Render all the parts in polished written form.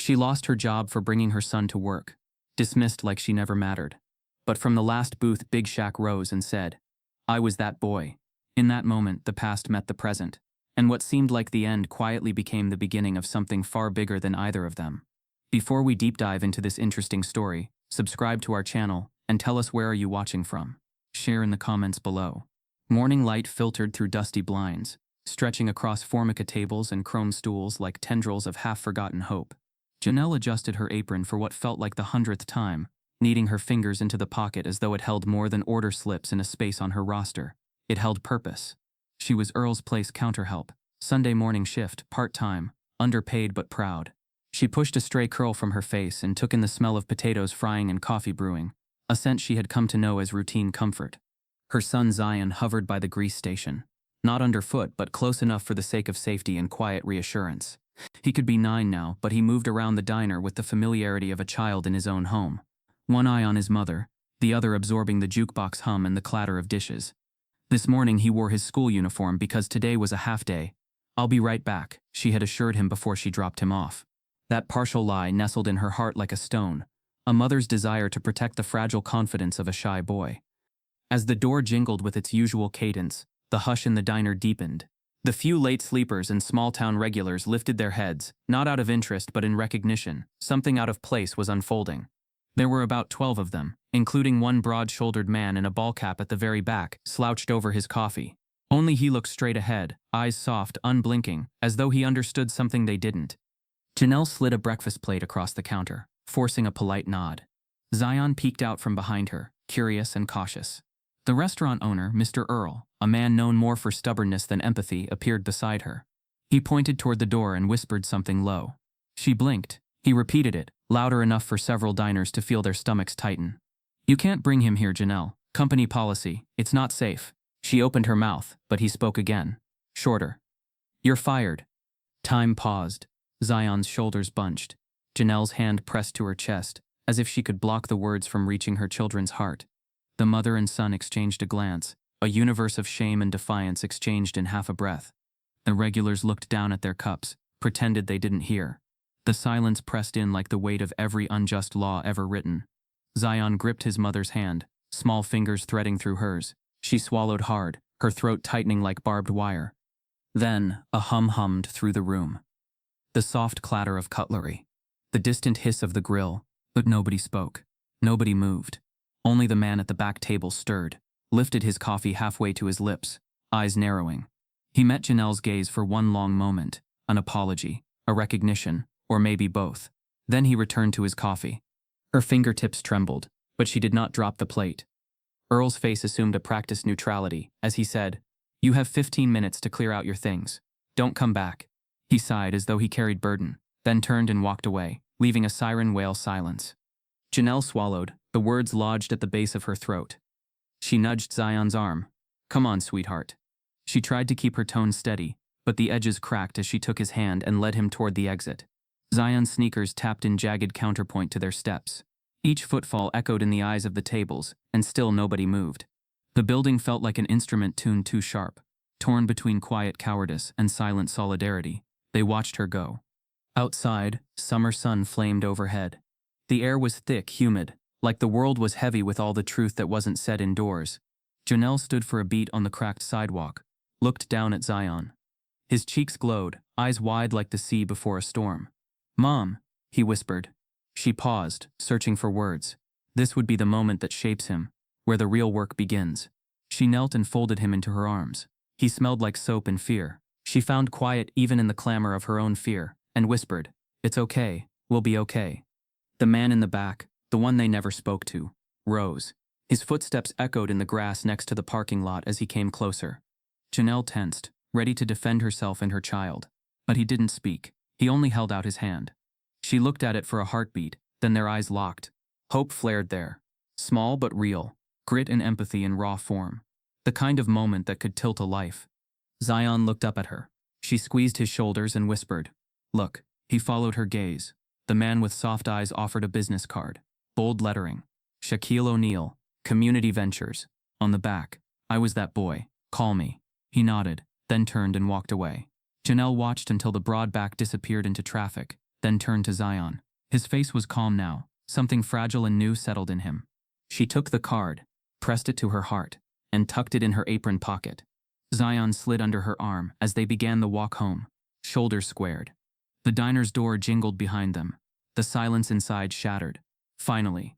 She lost her job for bringing her son to work, dismissed like she never mattered. But from the last booth, Big Shaq rose and said, "I was that boy." In that moment, the past met the present, and what seemed like the end quietly became the beginning of something far bigger than either of them. Before we deep dive into this interesting story, subscribe to our channel and tell us where are you watching from. Share in the comments below. Morning light filtered through dusty blinds, stretching across formica tables and chrome stools like tendrils of half-forgotten hope. Janelle adjusted her apron for what felt like the 100th time, kneading her fingers into the pocket as though it held more than order slips in a space on her roster. It held purpose. She was Earl's Place counterhelp, Sunday morning shift, part-time, underpaid but proud. She pushed a stray curl from her face and took in the smell of potatoes frying and coffee brewing, a scent she had come to know as routine comfort. Her son Zion hovered by the grease station, not underfoot but close enough for the sake of safety and quiet reassurance. He could be 9 now, but he moved around the diner with the familiarity of a child in his own home. One eye on his mother, the other absorbing the jukebox hum and the clatter of dishes. This morning he wore his school uniform because today was a half-day. "I'll be right back," she had assured him before she dropped him off. That partial lie nestled in her heart like a stone, a mother's desire to protect the fragile confidence of a shy boy. As the door jingled with its usual cadence, the hush in the diner deepened. The few late sleepers and small-town regulars lifted their heads, not out of interest but in recognition. Something out of place was unfolding. There were about 12 of them, including one broad-shouldered man in a ball cap at the very back, slouched over his coffee. Only he looked straight ahead, eyes soft, unblinking, as though he understood something they didn't. Janelle slid a breakfast plate across the counter, forcing a polite nod. Zion peeked out from behind her, curious and cautious. The restaurant owner, Mr. Earl, a man known more for stubbornness than empathy, appeared beside her. He pointed toward the door and whispered something low. She blinked. He repeated it, louder enough for several diners to feel their stomachs tighten. "You can't bring him here, Janelle. Company policy. It's not safe." She opened her mouth, but he spoke again. Shorter. "You're fired." Time paused. Zion's shoulders bunched. Janelle's hand pressed to her chest, as if she could block the words from reaching her children's heart. The mother and son exchanged a glance, a universe of shame and defiance exchanged in half a breath. The regulars looked down at their cups, pretended they didn't hear. The silence pressed in like the weight of every unjust law ever written. Zion gripped his mother's hand, small fingers threading through hers. She swallowed hard, her throat tightening like barbed wire. Then, a hum hummed through the room. The soft clatter of cutlery. The distant hiss of the grill, but nobody spoke. Nobody moved. Only the man at the back table stirred, lifted his coffee halfway to his lips, eyes narrowing. He met Janelle's gaze for one long moment, an apology, a recognition, or maybe both. Then he returned to his coffee. Her fingertips trembled, but she did not drop the plate. Earl's face assumed a practiced neutrality as he said, "You have 15 minutes to clear out your things. Don't come back." He sighed as though he carried burden, then turned and walked away, leaving a siren wail silence. Janelle swallowed, the words lodged at the base of her throat. She nudged Zion's arm. "Come on, sweetheart." She tried to keep her tone steady, but the edges cracked as she took his hand and led him toward the exit. Zion's sneakers tapped in jagged counterpoint to their steps. Each footfall echoed in the eyes of the tables, and still nobody moved. The building felt like an instrument tuned too sharp. Torn between quiet cowardice and silent solidarity, they watched her go. Outside, summer sun flamed overhead. The air was thick, humid, like the world was heavy with all the truth that wasn't said indoors. Janelle stood for a beat on the cracked sidewalk, looked down at Zion. His cheeks glowed, eyes wide like the sea before a storm. "Mom," he whispered. She paused, searching for words. This would be the moment that shapes him, where the real work begins. She knelt and folded him into her arms. He smelled like soap and fear. She found quiet even in the clamor of her own fear, and whispered, "It's okay, we'll be okay." The man in the back, the one they never spoke to, rose. His footsteps echoed in the grass next to the parking lot as he came closer. Janelle tensed, ready to defend herself and her child. But he didn't speak. He only held out his hand. She looked at it for a heartbeat, then their eyes locked. Hope flared there. Small but real. Grit and empathy in raw form. The kind of moment that could tilt a life. Zion looked up at her. She squeezed his shoulders and whispered, "Look." He followed her gaze. The man with soft eyes offered a business card. Bold lettering. Shaquille O'Neal, Community Ventures. On the back, "I was that boy. Call me." He nodded, then turned and walked away. Janelle watched until the broad back disappeared into traffic, then turned to Zion. His face was calm now. Something fragile and new settled in him. She took the card, pressed it to her heart, and tucked it in her apron pocket. Zion slid under her arm as they began the walk home, shoulders squared. The diner's door jingled behind them. The silence inside shattered. Finally.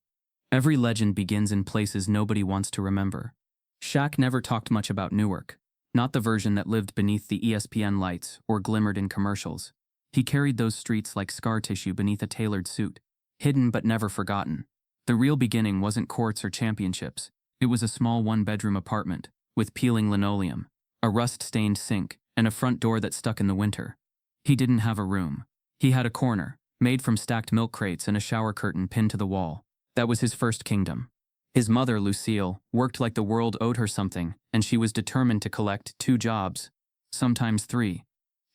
Every legend begins in places nobody wants to remember. Shaq never talked much about Newark, not the version that lived beneath the ESPN lights or glimmered in commercials. He carried those streets like scar tissue beneath a tailored suit, hidden but never forgotten. The real beginning wasn't courts or championships. It was a small one-bedroom apartment, with peeling linoleum, a rust-stained sink, and a front door that stuck in the winter. He didn't have a room. He had a corner, made from stacked milk crates and a shower curtain pinned to the wall. That was his first kingdom. His mother, Lucille, worked like the world owed her something, and she was determined to collect 2 jobs, sometimes 3.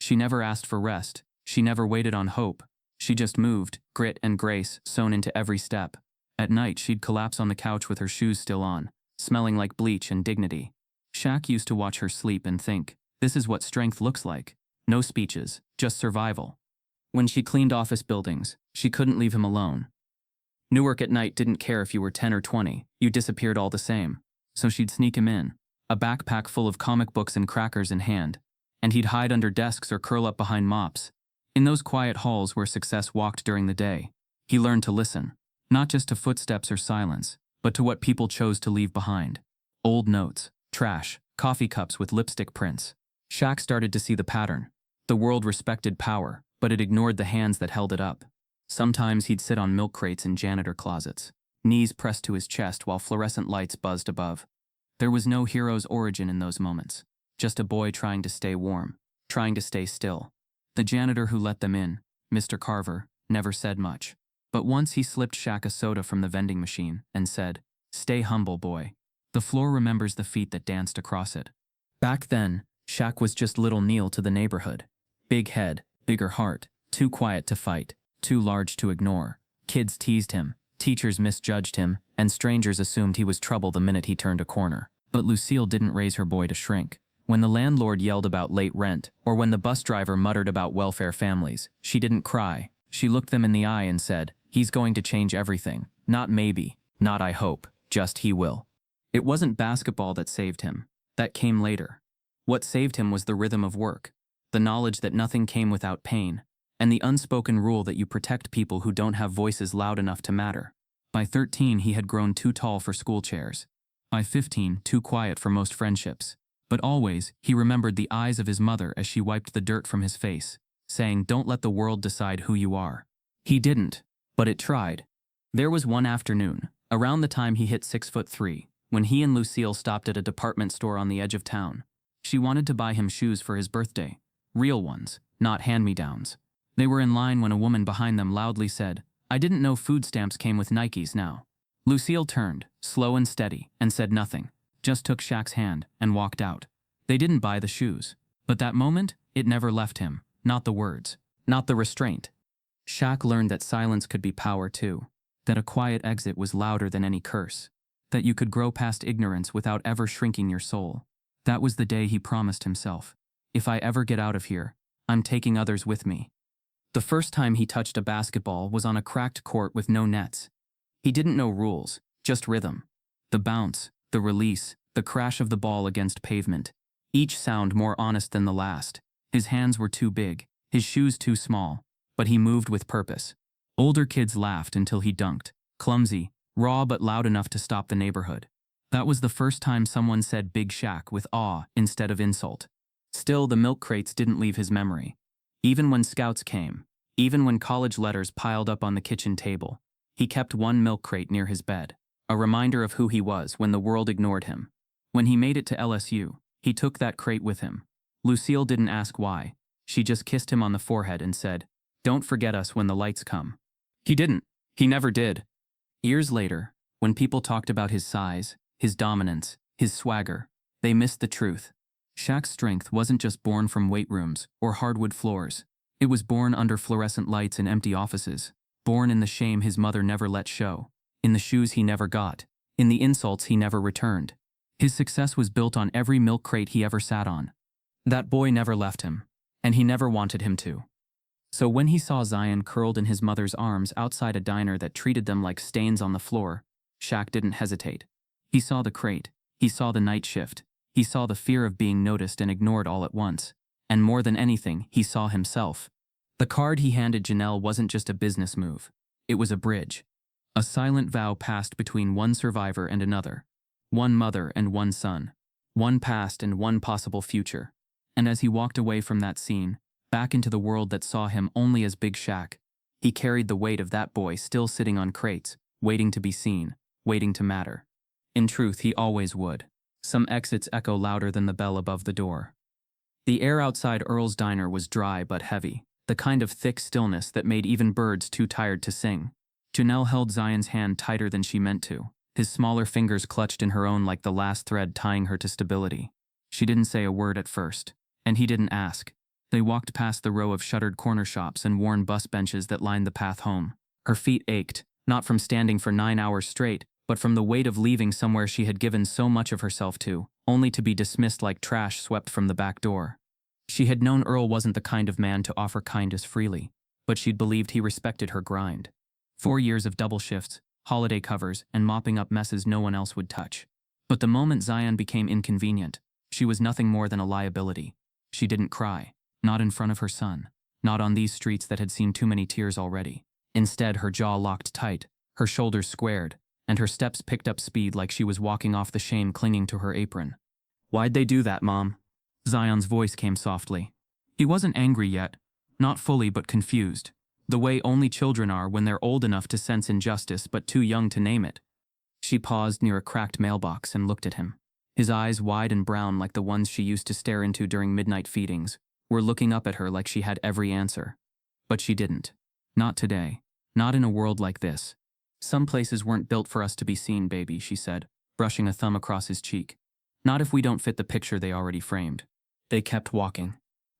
She never asked for rest. She never waited on hope. She just moved, grit and grace sewn into every step. At night, she'd collapse on the couch with her shoes still on, smelling like bleach and dignity. Shaq used to watch her sleep and think, this is what strength looks like. No speeches, just survival. When she cleaned office buildings, she couldn't leave him alone. Newark at night didn't care if you were 10 or 20, you disappeared all the same. So she'd sneak him in, a backpack full of comic books and crackers in hand, and he'd hide under desks or curl up behind mops. In those quiet halls where success walked during the day, he learned to listen, not just to footsteps or silence, but to what people chose to leave behind. Old notes, trash, coffee cups with lipstick prints. Shaq started to see the pattern. The world respected power, but it ignored the hands that held it up. Sometimes he'd sit on milk crates in janitor closets, knees pressed to his chest while fluorescent lights buzzed above. There was no hero's origin in those moments, just a boy trying to stay warm, trying to stay still. The janitor who let them in, Mr. Carver, never said much. But once he slipped Shaq a soda from the vending machine and said, "Stay humble, boy." The floor remembers the feet that danced across it. Back then, Shaq was just little Neil to the neighborhood. Big head, bigger heart, too quiet to fight, too large to ignore. Kids teased him, teachers misjudged him, and strangers assumed he was trouble the minute he turned a corner. But Lucille didn't raise her boy to shrink. When the landlord yelled about late rent, or when the bus driver muttered about welfare families, she didn't cry. She looked them in the eye and said, "He's going to change everything. Not maybe, not I hope, just he will." It wasn't basketball that saved him. That came later. What saved him was the rhythm of work, the knowledge that nothing came without pain, and the unspoken rule that you protect people who don't have voices loud enough to matter. By 13, he had grown too tall for school chairs. By 15, too quiet for most friendships. But always, he remembered the eyes of his mother as she wiped the dirt from his face, saying, "Don't let the world decide who you are." He didn't, but it tried. There was one afternoon, around the time he hit 6'3", when he and Lucille stopped at a department store on the edge of town. She wanted to buy him shoes for his birthday. Real ones, not hand-me-downs. They were in line when a woman behind them loudly said, "I didn't know food stamps came with Nikes now." Lucille turned, slow and steady, and said nothing, just took Shaq's hand and walked out. They didn't buy the shoes. But that moment, it never left him. Not the words. Not the restraint. Shaq learned that silence could be power too. That a quiet exit was louder than any curse. That you could grow past ignorance without ever shrinking your soul. That was the day he promised himself. If I ever get out of here, I'm taking others with me. The first time he touched a basketball was on a cracked court with no nets. He didn't know rules, just rhythm. The bounce, the release, the crash of the ball against pavement. Each sound more honest than the last. His hands were too big, his shoes too small, but he moved with purpose. Older kids laughed until he dunked, clumsy, raw but loud enough to stop the neighborhood. That was the first time someone said Big Shaq with awe instead of insult. Still, the milk crates didn't leave his memory. Even when scouts came, even when college letters piled up on the kitchen table, he kept one milk crate near his bed, a reminder of who he was when the world ignored him. When he made it to LSU, he took that crate with him. Lucille didn't ask why. She just kissed him on the forehead and said, "Don't forget us when the lights come." He didn't. He never did. Years later, when people talked about his size, his dominance, his swagger, they missed the truth. Shaq's strength wasn't just born from weight rooms or hardwood floors. It was born under fluorescent lights in empty offices, born in the shame his mother never let show, in the shoes he never got, in the insults he never returned. His success was built on every milk crate he ever sat on. That boy never left him, and he never wanted him to. So when he saw Zion curled in his mother's arms outside a diner that treated them like stains on the floor, Shaq didn't hesitate. He saw the crate, he saw the night shift, he saw the fear of being noticed and ignored all at once. And more than anything, he saw himself. The card he handed Janelle wasn't just a business move. It was a bridge. A silent vow passed between one survivor and another. One mother and one son. One past and one possible future. And as he walked away from that scene, back into the world that saw him only as Big Shaq, he carried the weight of that boy still sitting on crates, waiting to be seen, waiting to matter. In truth, he always would. Some exits echo louder than the bell above the door. The air outside Earl's diner was dry but heavy, the kind of thick stillness that made even birds too tired to sing. Janelle held Zion's hand tighter than she meant to, his smaller fingers clutched in her own like the last thread tying her to stability. She didn't say a word at first, and he didn't ask. They walked past the row of shuttered corner shops and worn bus benches that lined the path home. Her feet ached, not from standing for 9 hours straight, but from the weight of leaving somewhere she had given so much of herself to, only to be dismissed like trash swept from the back door. She had known Earl wasn't the kind of man to offer kindness freely, but she'd believed he respected her grind. 4 years of double shifts, holiday covers, and mopping up messes no one else would touch. But the moment Zion became inconvenient, she was nothing more than a liability. She didn't cry. Not in front of her son. Not on these streets that had seen too many tears already. Instead, her jaw locked tight, her shoulders squared, and her steps picked up speed like she was walking off the shame clinging to her apron. "Why'd they do that, Mom?" Zion's voice came softly. He wasn't angry yet. Not fully, but confused. The way only children are when they're old enough to sense injustice but too young to name it. She paused near a cracked mailbox and looked at him. His eyes, wide and brown like the ones she used to stare into during midnight feedings, were looking up at her like she had every answer. But she didn't. Not today. Not in a world like this. "Some places weren't built for us to be seen, baby," she said, brushing a thumb across his cheek. "Not if we don't fit the picture they already framed." They kept walking.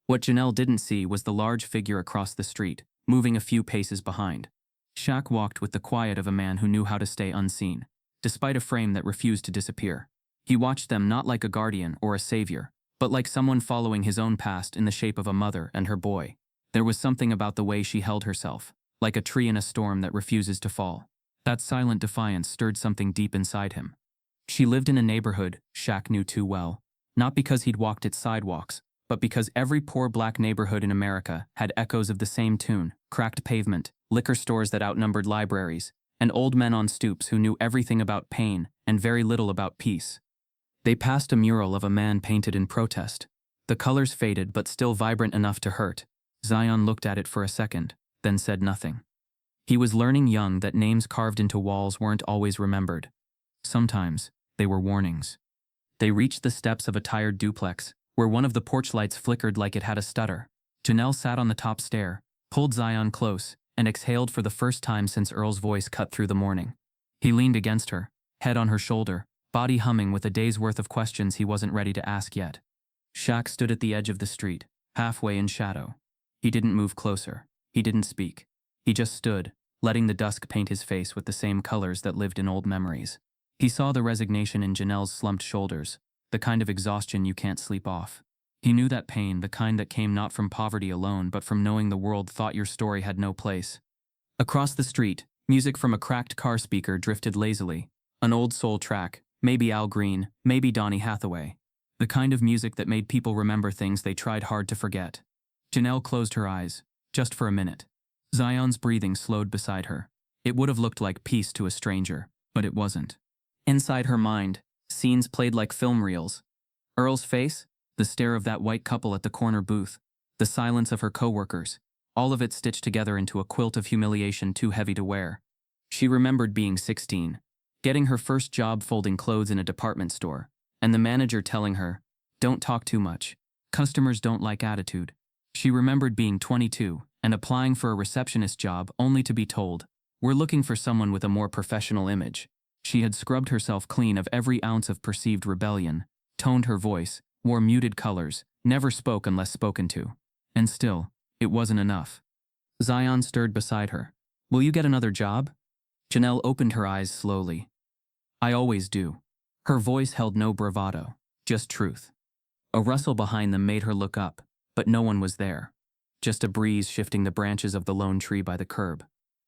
What Janelle didn't see was the large figure across the street, moving a few paces behind. Shaq walked with the quiet of a man who knew how to stay unseen, despite a frame that refused to disappear. He watched them not like a guardian or a savior, but like someone following his own past in the shape of a mother and her boy. There was something about the way she held herself, like a tree in a storm that refuses to fall. That silent defiance stirred something deep inside him. She lived in a neighborhood Shaq knew too well, not because he'd walked its sidewalks, but because every poor black neighborhood in America had echoes of the same tune: cracked pavement, liquor stores that outnumbered libraries, and old men on stoops who knew everything about pain and very little about peace. They passed a mural of a man painted in protest. The colors faded but still vibrant enough to hurt. Zion looked at it for a second, then said nothing. He was learning young that names carved into walls weren't always remembered. Sometimes, they were warnings. They reached the steps of a tired duplex, where one of the porch lights flickered like it had a stutter. Janelle sat on the top stair, pulled Zion close, and exhaled for the first time since Earl's voice cut through the morning. He leaned against her, head on her shoulder, body humming with a day's worth of questions he wasn't ready to ask yet. Shaq stood at the edge of the street, halfway in shadow. He didn't move closer. He didn't speak. He just stood, letting the dusk paint his face with the same colors that lived in old memories. He saw the resignation in Janelle's slumped shoulders, the kind of exhaustion you can't sleep off. He knew that pain, the kind that came not from poverty alone but from knowing the world thought your story had no place. Across the street, music from a cracked car speaker drifted lazily. An old soul track, maybe Al Green, maybe Donny Hathaway. The kind of music that made people remember things they tried hard to forget. Janelle closed her eyes, just for a minute. Zion's breathing slowed beside her. It would have looked like peace to a stranger, but it wasn't. Inside her mind, scenes played like film reels. Earl's face, the stare of that white couple at the corner booth, the silence of her coworkers, all of it stitched together into a quilt of humiliation too heavy to wear. She remembered being 16, getting her first job folding clothes in a department store, and the manager telling her, "Don't talk too much. Customers don't like attitude." She remembered being 22 and applying for a receptionist job only to be told, "We're looking for someone with a more professional image." She had scrubbed herself clean of every ounce of perceived rebellion, toned her voice, wore muted colors, never spoke unless spoken to. And still, it wasn't enough. Zion stirred beside her. "Will you get another job?" Janelle opened her eyes slowly. "I always do." Her voice held no bravado, just truth. A rustle behind them made her look up, but no one was there. just a breeze shifting the branches of the lone tree by the curb.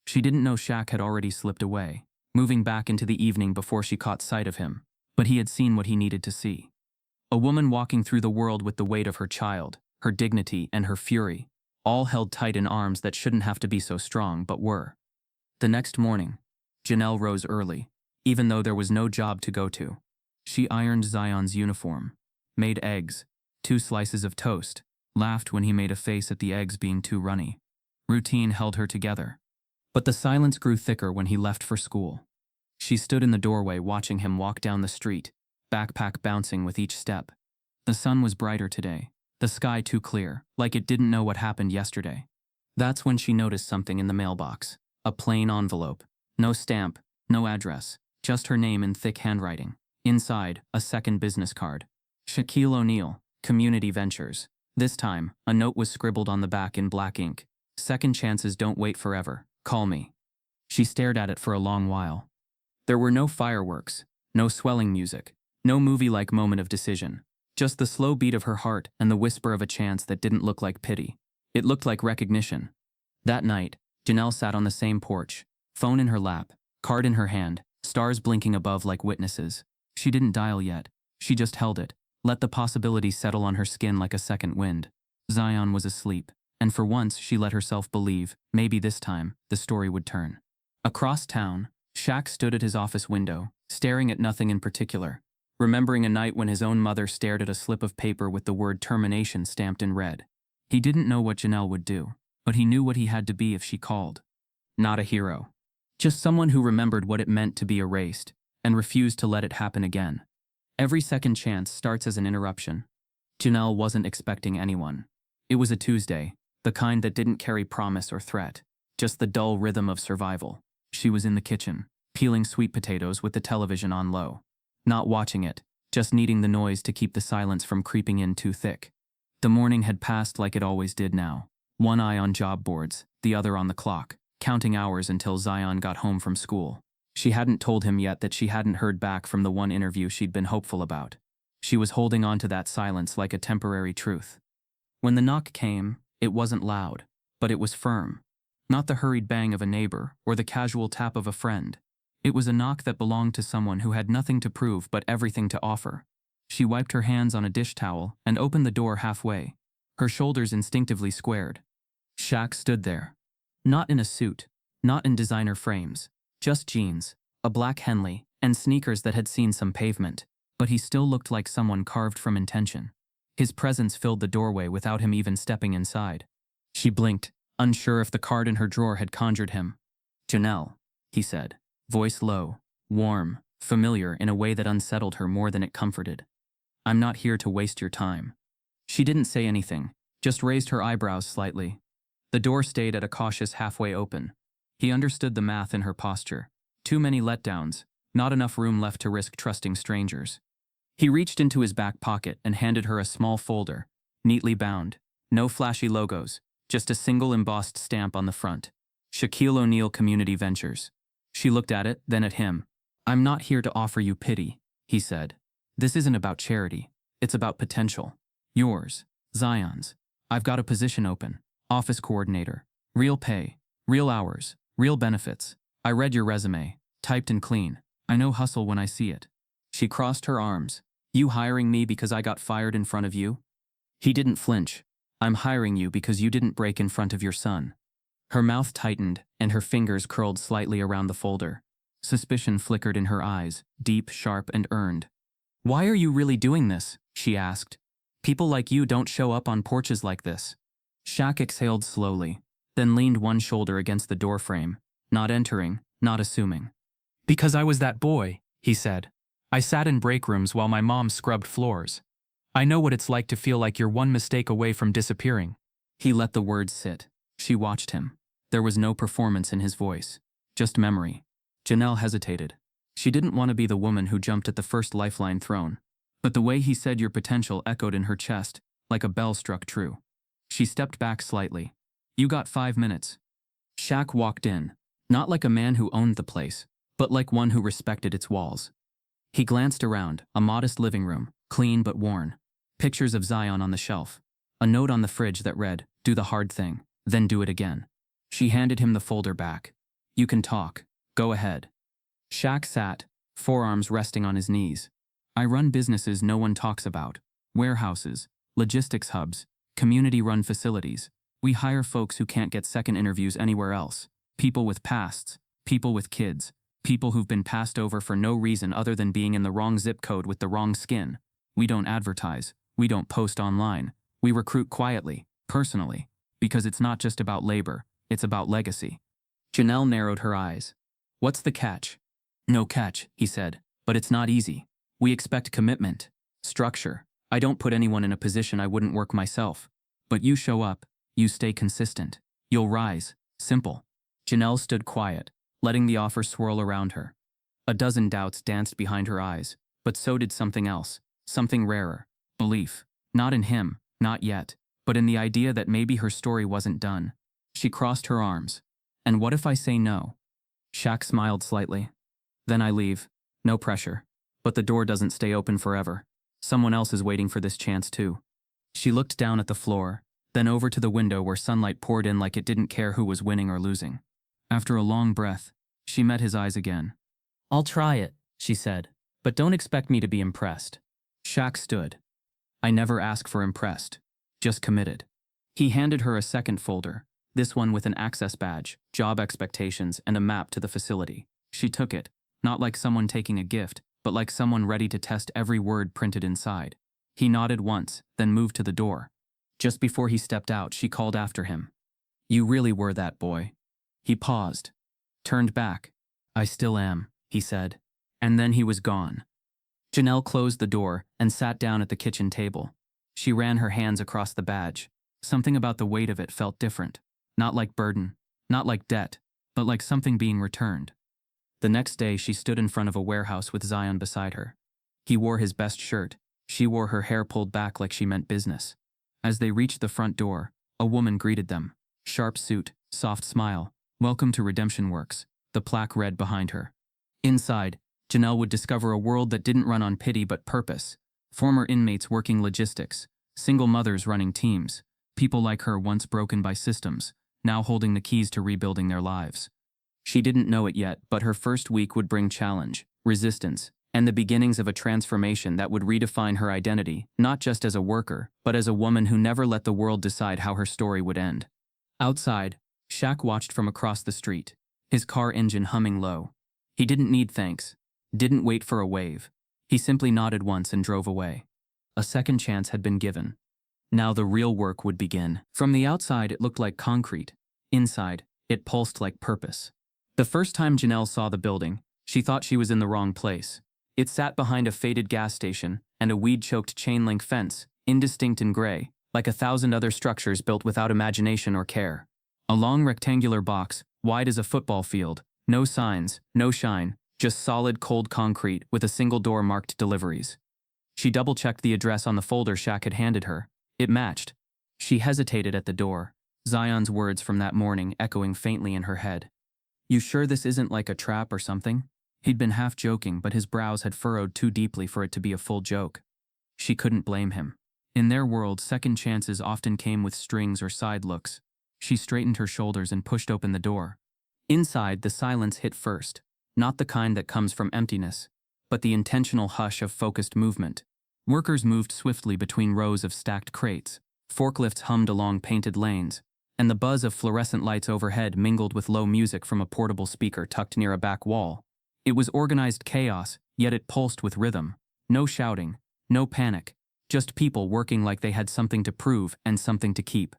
She didn't know Shaq had already slipped away, moving back into the evening before she caught sight of him, but he had seen what he needed to see. A woman walking through the world with the weight of her child, her dignity, and her fury, all held tight in arms that shouldn't have to be so strong but were. The next morning, Janelle rose early, even though there was no job to go to. She ironed Zion's uniform, made eggs, 2 slices of toast, laughed when he made a face at the eggs being too runny. Routine held her together. But the silence grew thicker when he left for school. She stood in the doorway watching him walk down the street, backpack bouncing with each step. The sun was brighter today, the sky too clear, like it didn't know what happened yesterday. That's when she noticed something in the mailbox. A plain envelope. No stamp, no address, just her name in thick handwriting. Inside, a second business card. Shaquille O'Neal, Community Ventures. This time, a note was scribbled on the back in black ink. Second chances don't wait forever. Call me. She stared at it for a long while. There were no fireworks, no swelling music, no movie-like moment of decision. Just the slow beat of her heart and the whisper of a chance that didn't look like pity. It looked like recognition. That night, Janelle sat on the same porch, phone in her lap, card in her hand, stars blinking above like witnesses. She didn't dial yet. She just held it, let the possibility settle on her skin like a second wind. Zion was asleep, and for once she let herself believe, maybe this time, the story would turn. Across town, Shaq stood at his office window, staring at nothing in particular, remembering a night when his own mother stared at a slip of paper with the word termination stamped in red. He didn't know what Janelle would do, but he knew what he had to be if she called. Not a hero. Just someone who remembered what it meant to be erased, and refused to let it happen again. Every second chance starts as an interruption. Janelle wasn't expecting anyone. It was a Tuesday, the kind that didn't carry promise or threat, just the dull rhythm of survival. She was in the kitchen, peeling sweet potatoes with the television on low. Not watching it, just needing the noise to keep the silence from creeping in too thick. The morning had passed like it always did now. One eye on job boards, the other on the clock, counting hours until Zion got home from school. She hadn't told him yet that she hadn't heard back from the one interview she'd been hopeful about. She was holding on to that silence like a temporary truth. When the knock came, it wasn't loud, but it was firm. Not the hurried bang of a neighbor or the casual tap of a friend. It was a knock that belonged to someone who had nothing to prove but everything to offer. She wiped her hands on a dish towel and opened the door halfway, her shoulders instinctively squared. Shaq stood there. Not in a suit, not in designer frames, just jeans, a black Henley, and sneakers that had seen some pavement, but he still looked like someone carved from intention. His presence filled the doorway without him even stepping inside. She blinked, unsure if the card in her drawer had conjured him. "Janelle," he said, voice low, warm, familiar in a way that unsettled her more than it comforted. "I'm not here to waste your time." She didn't say anything, just raised her eyebrows slightly. The door stayed at a cautious halfway open. He understood the math in her posture. Too many letdowns, not enough room left to risk trusting strangers. He reached into his back pocket and handed her a small folder, neatly bound. No flashy logos, just a single embossed stamp on the front. Shaquille O'Neal Community Ventures. She looked at it, then at him. "I'm not here to offer you pity," he said. "This isn't about charity. It's about potential. Yours, Zion's. I've got a position open. Office coordinator. Real pay. Real hours. Real benefits. I read your resume. Typed and clean. I know hustle when I see it." She crossed her arms. "You hiring me because I got fired in front of you?" He didn't flinch. "I'm hiring you because you didn't break in front of your son." Her mouth tightened, and her fingers curled slightly around the folder. Suspicion flickered in her eyes, deep, sharp, and earned. "Why are you really doing this?" she asked. "People like you don't show up on porches like this." Shaq exhaled slowly, then leaned one shoulder against the doorframe, not entering, not assuming. "Because I was that boy," he said. "I sat in break rooms while my mom scrubbed floors. I know what it's like to feel like you're one mistake away from disappearing." He let the words sit. She watched him. There was no performance in his voice, just memory. Janelle hesitated. She didn't want to be the woman who jumped at the first lifeline thrown. But the way he said your potential echoed in her chest, like a bell struck true. She stepped back slightly. "You got 5 minutes." Shaq walked in, not like a man who owned the place, but like one who respected its walls. He glanced around, a modest living room, clean but worn. Pictures of Zion on the shelf. A note on the fridge that read, "Do the hard thing, then do it again." She handed him the folder back. "You can talk. Go ahead." Shaq sat, forearms resting on his knees. "I run businesses no one talks about. Warehouses, logistics hubs, community-run facilities. We hire folks who can't get second interviews anywhere else. People with pasts, people with kids, people who've been passed over for no reason other than being in the wrong zip code with the wrong skin. We don't advertise. We don't post online. We recruit quietly, personally, because it's not just about labor, it's about legacy." Janelle narrowed her eyes. "What's the catch?" "No catch," he said, "but it's not easy. We expect commitment, structure. I don't put anyone in a position I wouldn't work myself. But you show up, you stay consistent. You'll rise. Simple." Janelle stood quiet, letting the offer swirl around her. A dozen doubts danced behind her eyes, but so did something else, something rarer. Belief. Not in him, not yet, but in the idea that maybe her story wasn't done. She crossed her arms. "And what if I say no?" Shaq smiled slightly. "Then I leave. No pressure. But the door doesn't stay open forever. Someone else is waiting for this chance too." She looked down at the floor, then over to the window where sunlight poured in like it didn't care who was winning or losing. After a long breath, she met his eyes again. "I'll try it," she said, "but don't expect me to be impressed." Shaq stood. "I never ask for impressed. Just committed." He handed her a second folder, this one with an access badge, job expectations, and a map to the facility. She took it, not like someone taking a gift, but like someone ready to test every word printed inside. He nodded once, then moved to the door. Just before he stepped out, she called after him. "You really were that boy." He paused, turned back. "I still am," he said. And then he was gone. Janelle closed the door and sat down at the kitchen table. She ran her hands across the badge. Something about the weight of it felt different. Not like burden, not like debt, but like something being returned. The next day, she stood in front of a warehouse with Zion beside her. He wore his best shirt. She wore her hair pulled back like she meant business. As they reached the front door, a woman greeted them. Sharp suit, soft smile. "Welcome to Redemption Works," the plaque read behind her. Inside, Janelle would discover a world that didn't run on pity but purpose. Former inmates working logistics, single mothers running teams, people like her once broken by systems, now holding the keys to rebuilding their lives. She didn't know it yet, but her first week would bring challenge, resistance, and the beginnings of a transformation that would redefine her identity, not just as a worker, but as a woman who never let the world decide how her story would end. Outside, Shaq watched from across the street, his car engine humming low. He didn't need thanks, didn't wait for a wave. He simply nodded once and drove away. A second chance had been given. Now the real work would begin. From the outside, it looked like concrete. Inside, it pulsed like purpose. The first time Janelle saw the building, she thought she was in the wrong place. It sat behind a faded gas station and a weed-choked chain-link fence, indistinct and gray, like 1,000 other structures built without imagination or care. A long rectangular box, wide as a football field, no signs, no shine, just solid cold concrete with a single door marked deliveries. She double-checked the address on the folder Shaq had handed her. It matched. She hesitated at the door, Zion's words from that morning echoing faintly in her head. "You sure this isn't like a trap or something?" He'd been half joking, but his brows had furrowed too deeply for it to be a full joke. She couldn't blame him. In their world, second chances often came with strings or side looks. She straightened her shoulders and pushed open the door. Inside, the silence hit first, not the kind that comes from emptiness, but the intentional hush of focused movement. Workers moved swiftly between rows of stacked crates, forklifts hummed along painted lanes, and the buzz of fluorescent lights overhead mingled with low music from a portable speaker tucked near a back wall. It was organized chaos, yet it pulsed with rhythm. No shouting, no panic, just people working like they had something to prove and something to keep.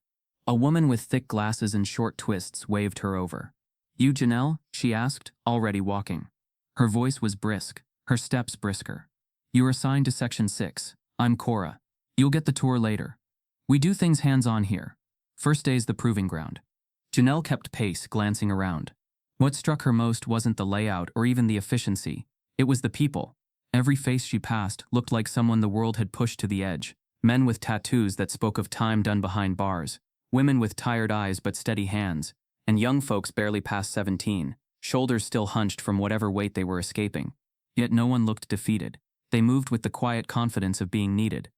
A woman with thick glasses and short twists waved her over. "You Janelle?" she asked, already walking. Her voice was brisk, her steps brisker. "You're assigned to Section 6. I'm Cora. You'll get the tour later. We do things hands-on here. First day's the proving ground." Janelle kept pace, glancing around. What struck her most wasn't the layout or even the efficiency. It was the people. Every face she passed looked like someone the world had pushed to the edge. Men with tattoos that spoke of time done behind bars, women with tired eyes but steady hands, and young folks barely past 17, shoulders still hunched from whatever weight they were escaping. Yet no one looked defeated. They moved with the quiet confidence of being needed.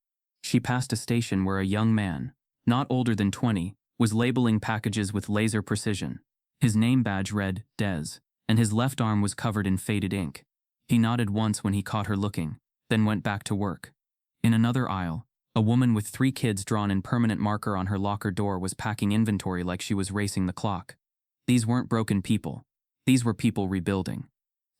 She passed a station where a young man, not older than 20, was labeling packages with laser precision. His name badge read, Des, and his left arm was covered in faded ink. He nodded once when he caught her looking, then went back to work. In another aisle, a woman with 3 kids drawn in permanent marker on her locker door was packing inventory like she was racing the clock. These weren't broken people. These were people rebuilding.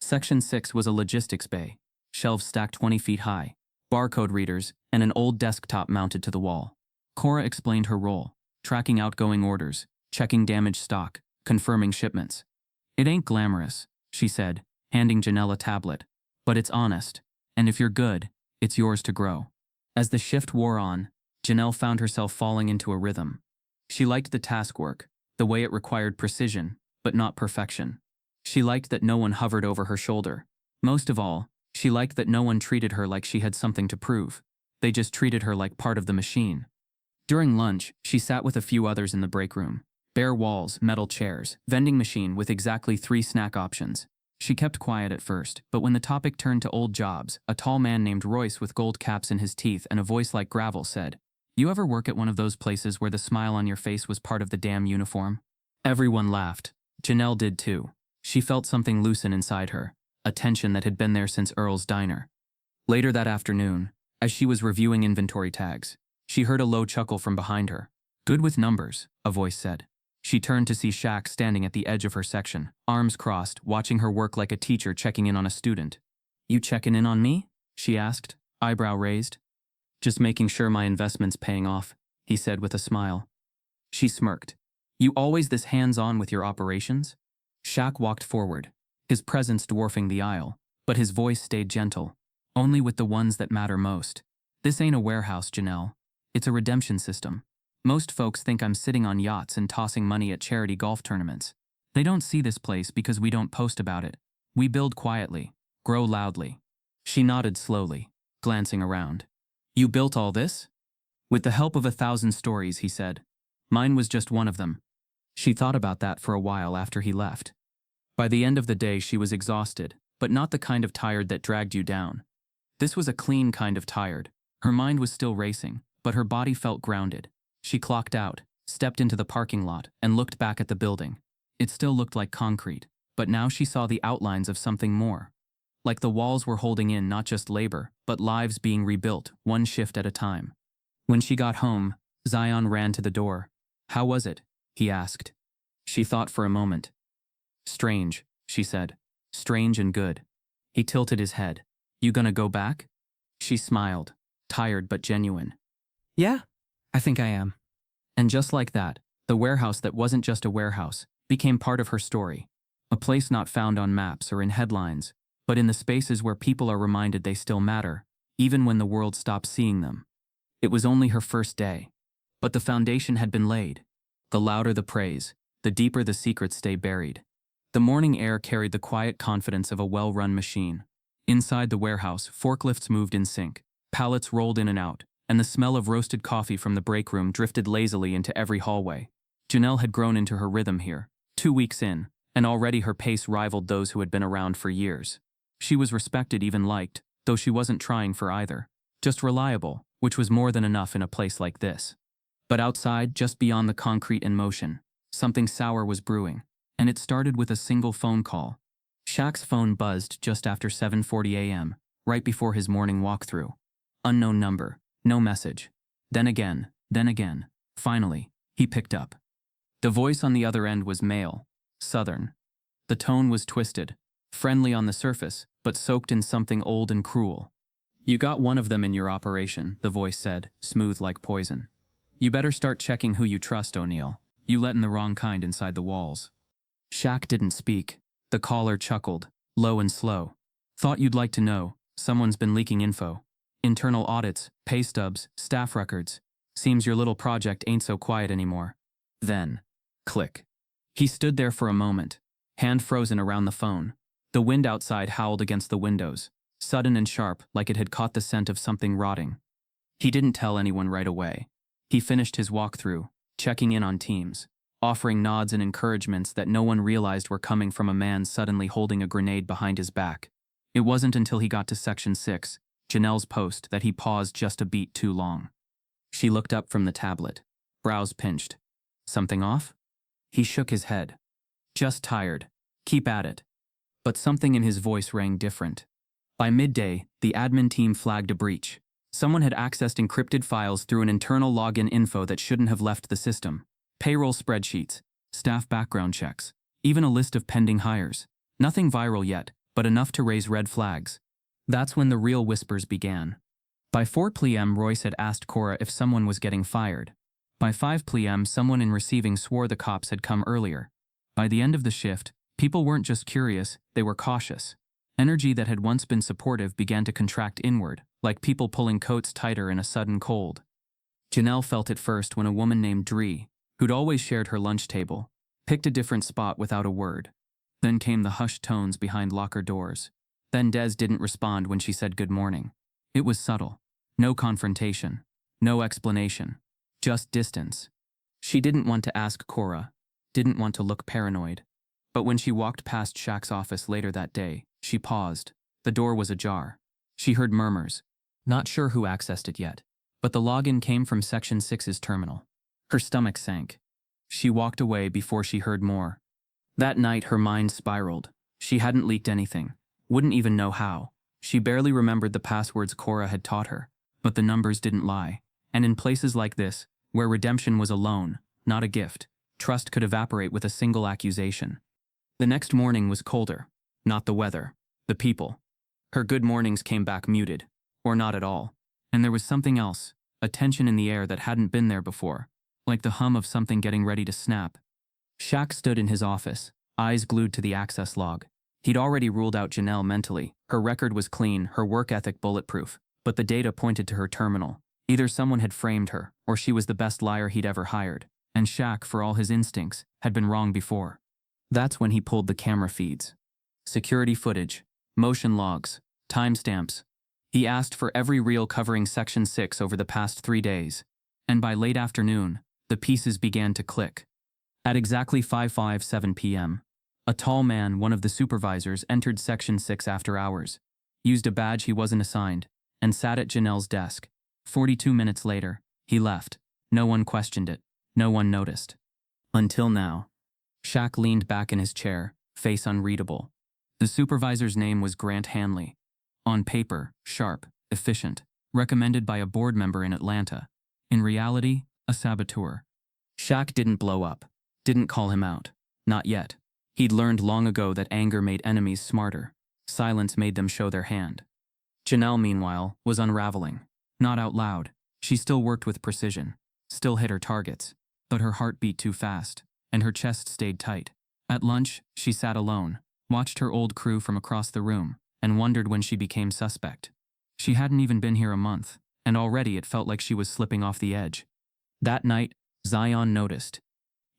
Section 6 was a logistics bay, shelves stacked 20 feet high, barcode readers, and an old desktop mounted to the wall. Cora explained her role, tracking outgoing orders, checking damaged stock, confirming shipments. It ain't glamorous, she said, handing Janelle a tablet, but it's honest, and if you're good, it's yours to grow. As the shift wore on, Janelle found herself falling into a rhythm. She liked the task work, the way it required precision, but not perfection. She liked that no one hovered over her shoulder. Most of all, she liked that no one treated her like she had something to prove. They just treated her like part of the machine. During lunch, she sat with a few others in the break room. Bare walls, metal chairs, vending machine with exactly 3 snack options. She kept quiet at first, but when the topic turned to old jobs, a tall man named Royce with gold caps in his teeth and a voice like gravel said, "You ever work at one of those places where the smile on your face was part of the damn uniform?" Everyone laughed. Janelle did too. She felt something loosen inside her, a tension that had been there since Earl's diner. Later that afternoon, as she was reviewing inventory tags, she heard a low chuckle from behind her. "Good with numbers," a voice said. She turned to see Shaq standing at the edge of her section, arms crossed, watching her work like a teacher checking in on a student. "You checking in on me?" she asked, eyebrow raised. "Just making sure my investment's paying off," he said with a smile. She smirked. "You always this hands-on with your operations?" Shaq walked forward, his presence dwarfing the aisle, but his voice stayed gentle. "Only with the ones that matter most. This ain't a warehouse, Janelle. It's a redemption system. Most folks think I'm sitting on yachts and tossing money at charity golf tournaments. They don't see this place because we don't post about it. We build quietly, grow loudly." She nodded slowly, glancing around. "You built all this?" "With the help of 1,000 stories," he said. "Mine was just one of them." She thought about that for a while after he left. By the end of the day she was exhausted, but not the kind of tired that dragged you down. This was a clean kind of tired. Her mind was still racing, but her body felt grounded. She clocked out, stepped into the parking lot, and looked back at the building. It still looked like concrete, but now she saw the outlines of something more. Like the walls were holding in not just labor, but lives being rebuilt, one shift at a time. When she got home, Zion ran to the door. "How was it?" he asked. She thought for a moment. "Strange," she said. "Strange and good." He tilted his head. "You gonna go back?" She smiled, tired but genuine. "Yeah, I think I am." And just like that, the warehouse that wasn't just a warehouse became part of her story. A place not found on maps or in headlines, but in the spaces where people are reminded they still matter, even when the world stops seeing them. It was only her first day, but the foundation had been laid. The louder the praise, the deeper the secrets stay buried. The morning air carried the quiet confidence of a well-run machine. Inside the warehouse, forklifts moved in sync, pallets rolled in and out, and the smell of roasted coffee from the break room drifted lazily into every hallway. Janelle had grown into her rhythm here, 2 weeks in, and already her pace rivaled those who had been around for years. She was respected, even liked, though she wasn't trying for either. Just reliable, which was more than enough in a place like this. But outside, just beyond the concrete in motion, something sour was brewing, and it started with a single phone call. Shaq's phone buzzed just after 7:40 a.m., right before his morning walkthrough. Unknown number, no message. Then again. Finally, he picked up. The voice on the other end was male, Southern. The tone was twisted, friendly on the surface, but soaked in something old and cruel. "You got one of them in your operation," the voice said, smooth like poison. "You better start checking who you trust, O'Neill. You letting the wrong kind inside the walls." Shaq didn't speak. The caller chuckled, low and slow. "Thought you'd like to know. Someone's been leaking info. Internal audits, pay stubs, staff records. Seems your little project ain't so quiet anymore." Then, click. He stood there for a moment, hand frozen around the phone. The wind outside howled against the windows, sudden and sharp like it had caught the scent of something rotting. He didn't tell anyone right away. He finished his walkthrough, checking in on teams, offering nods and encouragements that no one realized were coming from a man suddenly holding a grenade behind his back. It wasn't until he got to Section 6, Janelle's post, that he paused just a beat too long. She looked up from the tablet. brows pinched. Something off? He shook his head. Just tired. Keep at it. But something in his voice rang different. By midday, the admin team flagged a breach. Someone had accessed encrypted files through an internal login info that shouldn't have left the system. Payroll spreadsheets, staff background checks, even a list of pending hires. Nothing viral yet, but enough to raise red flags. That's when the real whispers began. By 4 p.m., Royce had asked Cora if someone was getting fired. By 5 p.m., someone in receiving swore the cops had come earlier. By the end of the shift, people weren't just curious, they were cautious. Energy that had once been supportive began to contract inward, like people pulling coats tighter in a sudden cold. Janelle felt it first when a woman named Dree, who'd always shared her lunch table, picked a different spot without a word. Then came the hushed tones behind locker doors. Then Des didn't respond when she said good morning. It was subtle. No confrontation. No explanation. Just distance. She didn't want to ask Cora, didn't want to look paranoid. But when she walked past Shaq's office later that day, she paused. The door was ajar. She heard murmurs. Not sure who accessed it yet, but the login came from Section 6's terminal. Her stomach sank. She walked away before she heard more. That night her mind spiraled. She hadn't leaked anything. Wouldn't even know how. She barely remembered the passwords Cora had taught her. But the numbers didn't lie. And in places like this, where redemption was a loan, not a gift, trust could evaporate with a single accusation. The next morning was colder. Not the weather. The people. Her good mornings came back muted. Or not at all. And there was something else, a tension in the air that hadn't been there before, like the hum of something getting ready to snap. Shaq stood in his office, eyes glued to the access log. He'd already ruled out Janelle mentally. Her record was clean, her work ethic bulletproof. But the data pointed to her terminal. Either someone had framed her, or she was the best liar he'd ever hired. And Shaq, for all his instincts, had been wrong before. That's when he pulled the camera feeds. Security footage, motion logs, timestamps. He asked for every reel covering Section 6 over the past 3 days. And by late afternoon, the pieces began to click. At exactly 5:57 p.m., a tall man, one of the supervisors, entered Section 6 after hours, used a badge he wasn't assigned, and sat at Janelle's desk. 42 minutes later, he left. No one questioned it. No one noticed. Until now. Shaq leaned back in his chair, face unreadable. The supervisor's name was Grant Hanley. On paper, sharp, efficient, recommended by a board member in Atlanta. In reality, a saboteur. Shaq didn't blow up. Didn't call him out. Not yet. He'd learned long ago that anger made enemies smarter. Silence made them show their hand. Janelle, meanwhile, was unraveling. Not out loud. She still worked with precision. Still hit her targets. But her heart beat too fast, and her chest stayed tight. At lunch, she sat alone, watched her old crew from across the room, and wondered when she became suspect. She hadn't even been here a month, and already it felt like she was slipping off the edge. That night, Zion noticed.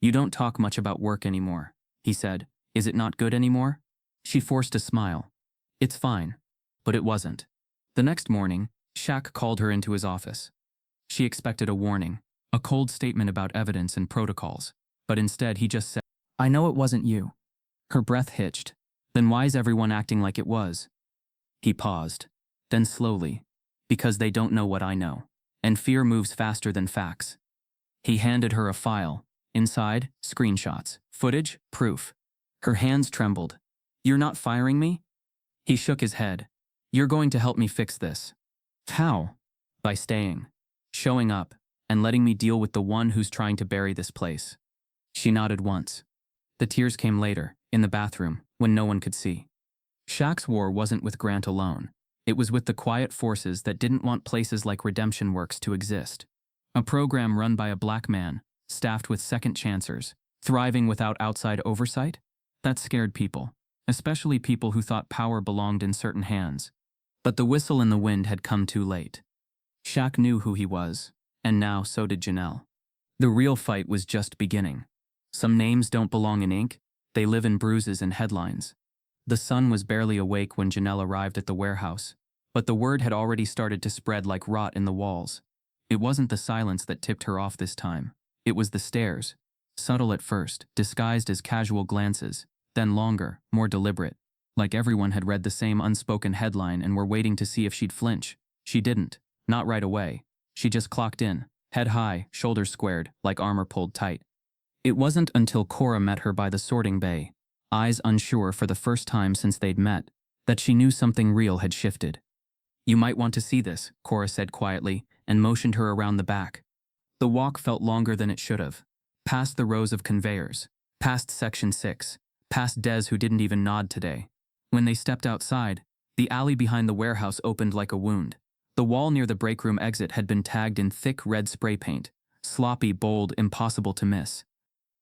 "You don't talk much about work anymore," he said. "Is it not good anymore?" She forced a smile. "It's fine." But it wasn't. The next morning, Shaq called her into his office. She expected a warning, a cold statement about evidence and protocols, but instead he just said, "I know it wasn't you." Her breath hitched. "Then why's everyone acting like it was?" He paused. Then slowly, "Because they don't know what I know, and fear moves faster than facts." He handed her a file. Inside, screenshots, footage, proof. Her hands trembled. "You're not firing me?" He shook his head. "You're going to help me fix this." "How?" "By staying, showing up, and letting me deal with the one who's trying to bury this place." She nodded once. The tears came later, in the bathroom, when no one could see. Shaq's war wasn't with Grant alone. It was with the quiet forces that didn't want places like Redemption Works to exist. A program run by a black man, staffed with second chancers, thriving without outside oversight? That scared people, especially people who thought power belonged in certain hands. But the whistle in the wind had come too late. Shaq knew who he was, and now so did Janelle. The real fight was just beginning. Some names don't belong in ink, they live in bruises and headlines. The sun was barely awake when Janelle arrived at the warehouse, but the word had already started to spread like rot in the walls. It wasn't the silence that tipped her off this time. It was the stares. Subtle at first, disguised as casual glances, then longer, more deliberate. Like everyone had read the same unspoken headline and were waiting to see if she'd flinch. She didn't. Not right away. She just clocked in, Head high, shoulders squared, like armor pulled tight. It wasn't until Cora met her by the sorting bay, eyes unsure for the first time since they'd met, that she knew something real had shifted. "You might want to see this," Cora said quietly, and motioned her around the back. The walk felt longer than it should have. Past the rows of conveyors, past Section 6, past Des who didn't even nod today. When they stepped outside, the alley behind the warehouse opened like a wound. The wall near the break room exit had been tagged in thick red spray paint, sloppy, bold, impossible to miss.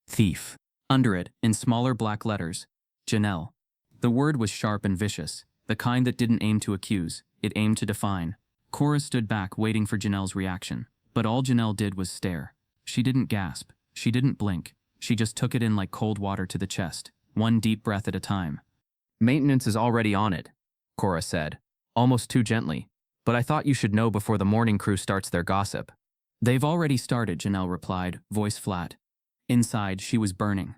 "Thief." Under it, in smaller black letters, "Janelle." The word was sharp and vicious, the kind that didn't aim to accuse, it aimed to define. Cora stood back waiting for Janelle's reaction, but all Janelle did was stare. She didn't gasp, she didn't blink, she just took it in like cold water to the chest, one deep breath at a time. "Maintenance is already on it," Cora said, almost too gently, "but I thought you should know before the morning crew starts their gossip." "They've already started," Janelle replied, voice flat. Inside, she was burning.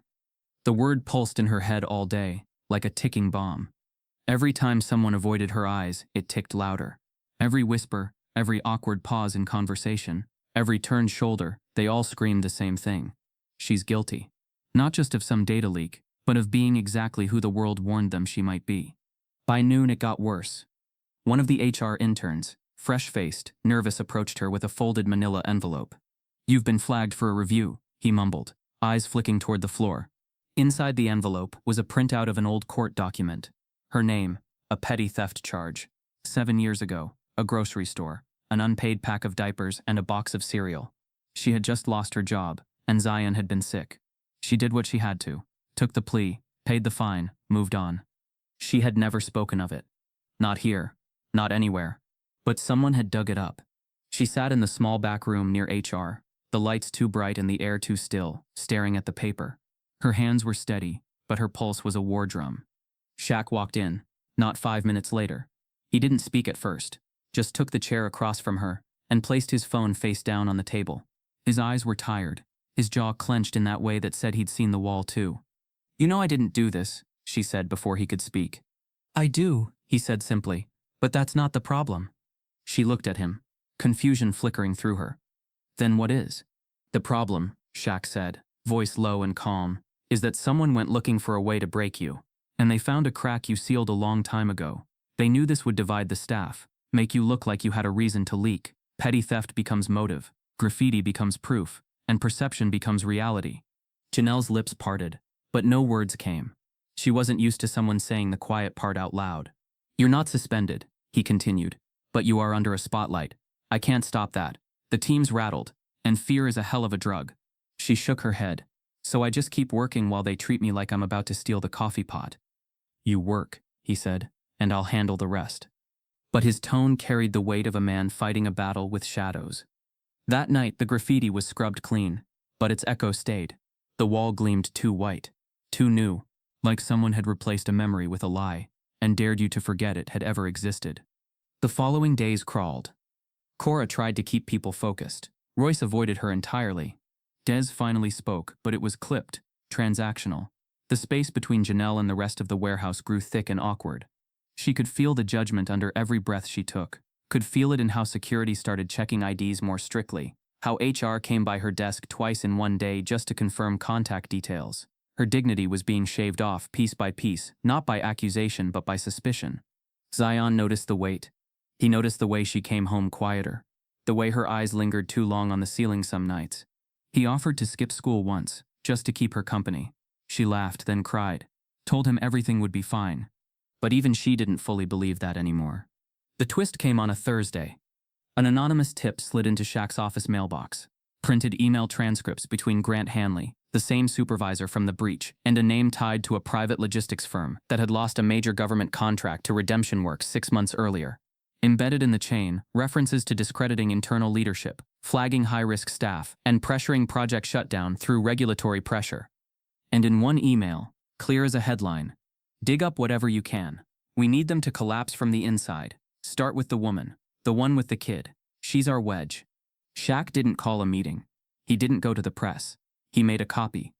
The word pulsed in her head all day, like a ticking bomb. Every time someone avoided her eyes, it ticked louder. Every whisper, every awkward pause in conversation, every turned shoulder, they all screamed the same thing. She's guilty. Not just of some data leak, but of being exactly who the world warned them she might be. By noon, it got worse. One of the HR interns, fresh-faced, nervous, approached her with a folded manila envelope. "You've been flagged for a review," he mumbled, eyes flicking toward the floor. Inside the envelope was a printout of an old court document. Her name, a petty theft charge. 7 years ago, a grocery store, an unpaid pack of diapers, and a box of cereal. She had just lost her job, and Zion had been sick. She did what she had to, took the plea, paid the fine, moved on. She had never spoken of it. Not here, not anywhere. But someone had dug it up. She sat in the small back room near HR, the lights too bright and the air too still, staring at the paper. Her hands were steady, but her pulse was a war drum. Shaq walked in, not 5 minutes later. He didn't speak at first, just took the chair across from her and placed his phone face down on the table. His eyes were tired, his jaw clenched in that way that said he'd seen the wall too. "You know I didn't do this," she said before he could speak. "I do," he said simply, "but that's not the problem." She looked at him, confusion flickering through her. "Then what is?" "The problem," Shaq said, voice low and calm, "is that someone went looking for a way to break you. And they found a crack you sealed a long time ago. They knew this would divide the staff, make you look like you had a reason to leak. Petty theft becomes motive, graffiti becomes proof, and perception becomes reality." Janelle's lips parted, but no words came. She wasn't used to someone saying the quiet part out loud. "You're not suspended," he continued, "but you are under a spotlight. I can't stop that. The team's rattled, and fear is a hell of a drug." She shook her head. "So I just keep working while they treat me like I'm about to steal the coffee pot." "You work," he said, "and I'll handle the rest." But his tone carried the weight of a man fighting a battle with shadows. That night, the graffiti was scrubbed clean, but its echo stayed. The wall gleamed too white, too new, like someone had replaced a memory with a lie, and dared you to forget it had ever existed. The following days crawled. Cora tried to keep people focused. Royce avoided her entirely. Des finally spoke, but it was clipped, transactional. The space between Janelle and the rest of the warehouse grew thick and awkward. She could feel the judgment under every breath she took, could feel it in how security started checking IDs more strictly, how HR came by her desk twice in one day just to confirm contact details. Her dignity was being shaved off piece by piece, not by accusation but by suspicion. Zion noticed the weight. He noticed the way she came home quieter, the way her eyes lingered too long on the ceiling some nights. He offered to skip school once, just to keep her company. She laughed, then cried, told him everything would be fine. But even she didn't fully believe that anymore. The twist came on a Thursday. An anonymous tip slid into Shaq's office mailbox. Printed email transcripts between Grant Hanley, the same supervisor from the breach, and a name tied to a private logistics firm that had lost a major government contract to redemption work 6 months earlier. Embedded in the chain, references to discrediting internal leadership, flagging high-risk staff, and pressuring project shutdown through regulatory pressure. And in one email, clear as a headline, "Dig up whatever you can. We need them to collapse from the inside. Start with the woman, the one with the kid. She's our wedge." Shaq didn't call a meeting. He didn't go to the press. He made a copy.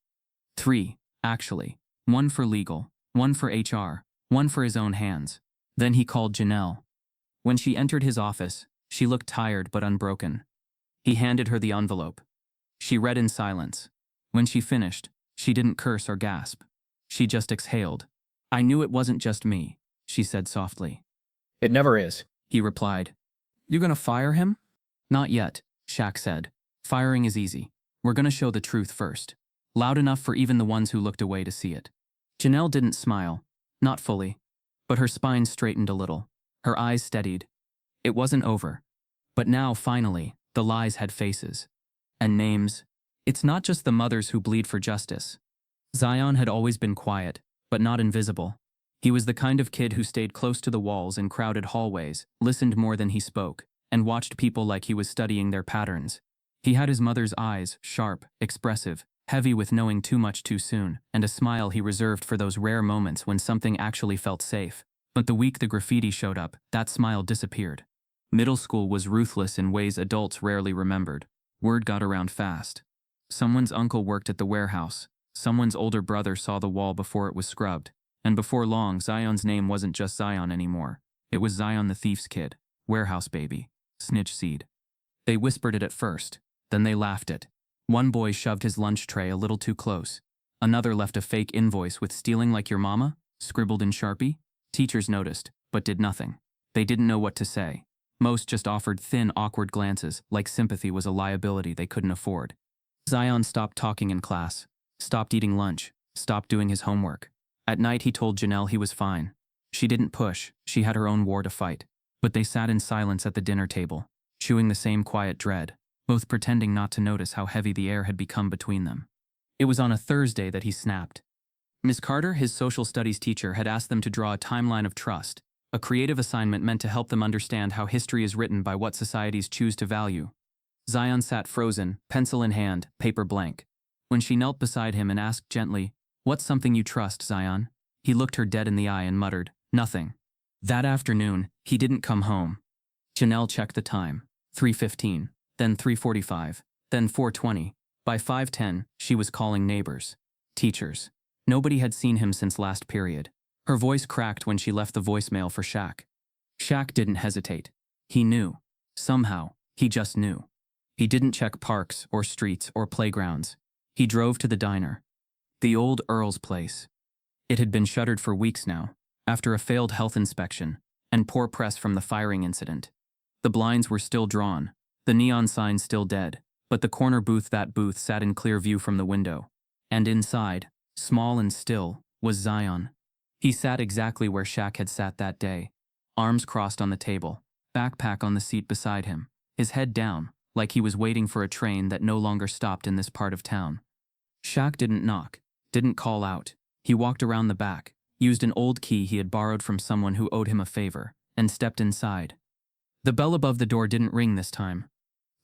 3, actually. 1 for legal, 1 for HR, 1 for his own hands. Then he called Janelle. When she entered his office, she looked tired but unbroken. He handed her the envelope. She read in silence. When she finished, she didn't curse or gasp. She just exhaled. I knew it wasn't just me, she said softly. It never is, He replied. You gonna fire him? Not yet, Shaq said. Firing is easy. We're gonna show the truth first. Loud enough for even the ones who looked away to see it. Janelle didn't smile. Not fully. But her spine straightened a little. Her eyes steadied. It wasn't over. But now, finally, the lies had faces. And names. It's not just the mothers who bleed for justice. Zion had always been quiet, but not invisible. He was the kind of kid who stayed close to the walls in crowded hallways, listened more than he spoke, and watched people like he was studying their patterns. He had his mother's eyes, sharp, expressive, heavy with knowing too much too soon, and a smile he reserved for those rare moments when something actually felt safe. But the week the graffiti showed up, that smile disappeared. Middle school was ruthless in ways adults rarely remembered. Word got around fast. Someone's uncle worked at the warehouse. Someone's older brother saw the wall before it was scrubbed. And before long, Zion's name wasn't just Zion anymore. It was Zion the thief's kid, warehouse baby, snitch seed. They whispered it at first, then they laughed it. One boy shoved his lunch tray a little too close. Another left a fake invoice with "stealing like your mama" scribbled in Sharpie. Teachers noticed, but did nothing. They didn't know what to say. Most just offered thin, awkward glances, like sympathy was a liability they couldn't afford. Zion stopped talking in class, stopped eating lunch, stopped doing his homework. At night he told Janelle he was fine. She didn't push, she had her own war to fight. But they sat in silence at the dinner table, chewing the same quiet dread, both pretending not to notice how heavy the air had become between them. It was on a Thursday that he snapped. Miss Carter, his social studies teacher, had asked them to draw a timeline of trust, a creative assignment meant to help them understand how history is written by what societies choose to value. Zion sat frozen, pencil in hand, paper blank. When she knelt beside him and asked gently, "What's something you trust, Zion?" he looked her dead in the eye and muttered, "Nothing." That afternoon, he didn't come home. Janelle checked the time. 3:15, then 3:45, then 4:20. By 5:10, she was calling neighbors, teachers. Nobody had seen him since last period. Her voice cracked when she left the voicemail for Shaq. Shaq didn't hesitate. He knew. Somehow, he just knew. He didn't check parks or streets or playgrounds. He drove to the diner. The old Earl's place. It had been shuttered for weeks now, after a failed health inspection and poor press from the firing incident. The blinds were still drawn, the neon sign still dead, but the corner booth sat in clear view from the window. And inside, small and still, was Zion. He sat exactly where Shaq had sat that day, arms crossed on the table, backpack on the seat beside him, his head down, like he was waiting for a train that no longer stopped in this part of town. Shaq didn't knock, didn't call out. He walked around the back, used an old key he had borrowed from someone who owed him a favor, and stepped inside. The bell above the door didn't ring this time.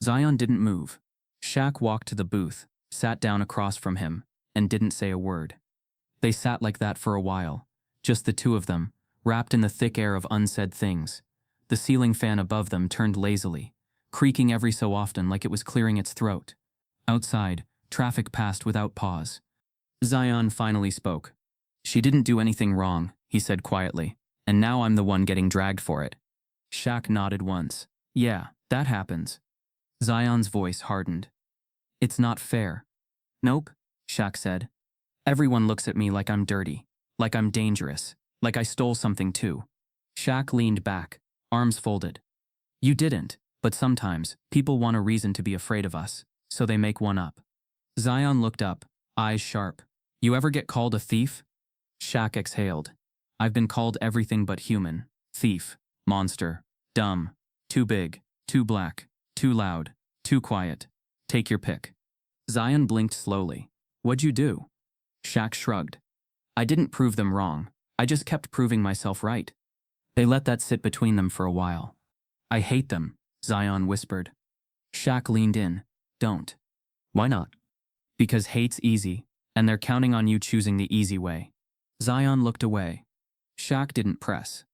Zion didn't move. Shaq walked to the booth, sat down across from him, and didn't say a word. They sat like that for a while, just the two of them, wrapped in the thick air of unsaid things. The ceiling fan above them turned lazily, creaking every so often like it was clearing its throat. Outside, traffic passed without pause. Zion finally spoke. "She didn't do anything wrong," he said quietly, "and now I'm the one getting dragged for it." Shaq nodded once. "Yeah, that happens." Zion's voice hardened. "It's not fair." "Nope," Shaq said. "Everyone looks at me like I'm dirty, like I'm dangerous, like I stole something too." Shaq leaned back, arms folded. "You didn't, but sometimes people want a reason to be afraid of us, so they make one up." Zion looked up, eyes sharp. "You ever get called a thief?" Shaq exhaled. "I've been called everything but human. Thief, monster, dumb, too big, too black, too loud, too quiet. Take your pick." Zion blinked slowly. "What'd you do?" Shaq shrugged. "I didn't prove them wrong. I just kept proving myself right." They let that sit between them for a while. "I hate them," Zion whispered. Shaq leaned in. "Don't." "Why not?" "Because hate's easy, and they're counting on you choosing the easy way." Zion looked away. Shaq didn't press.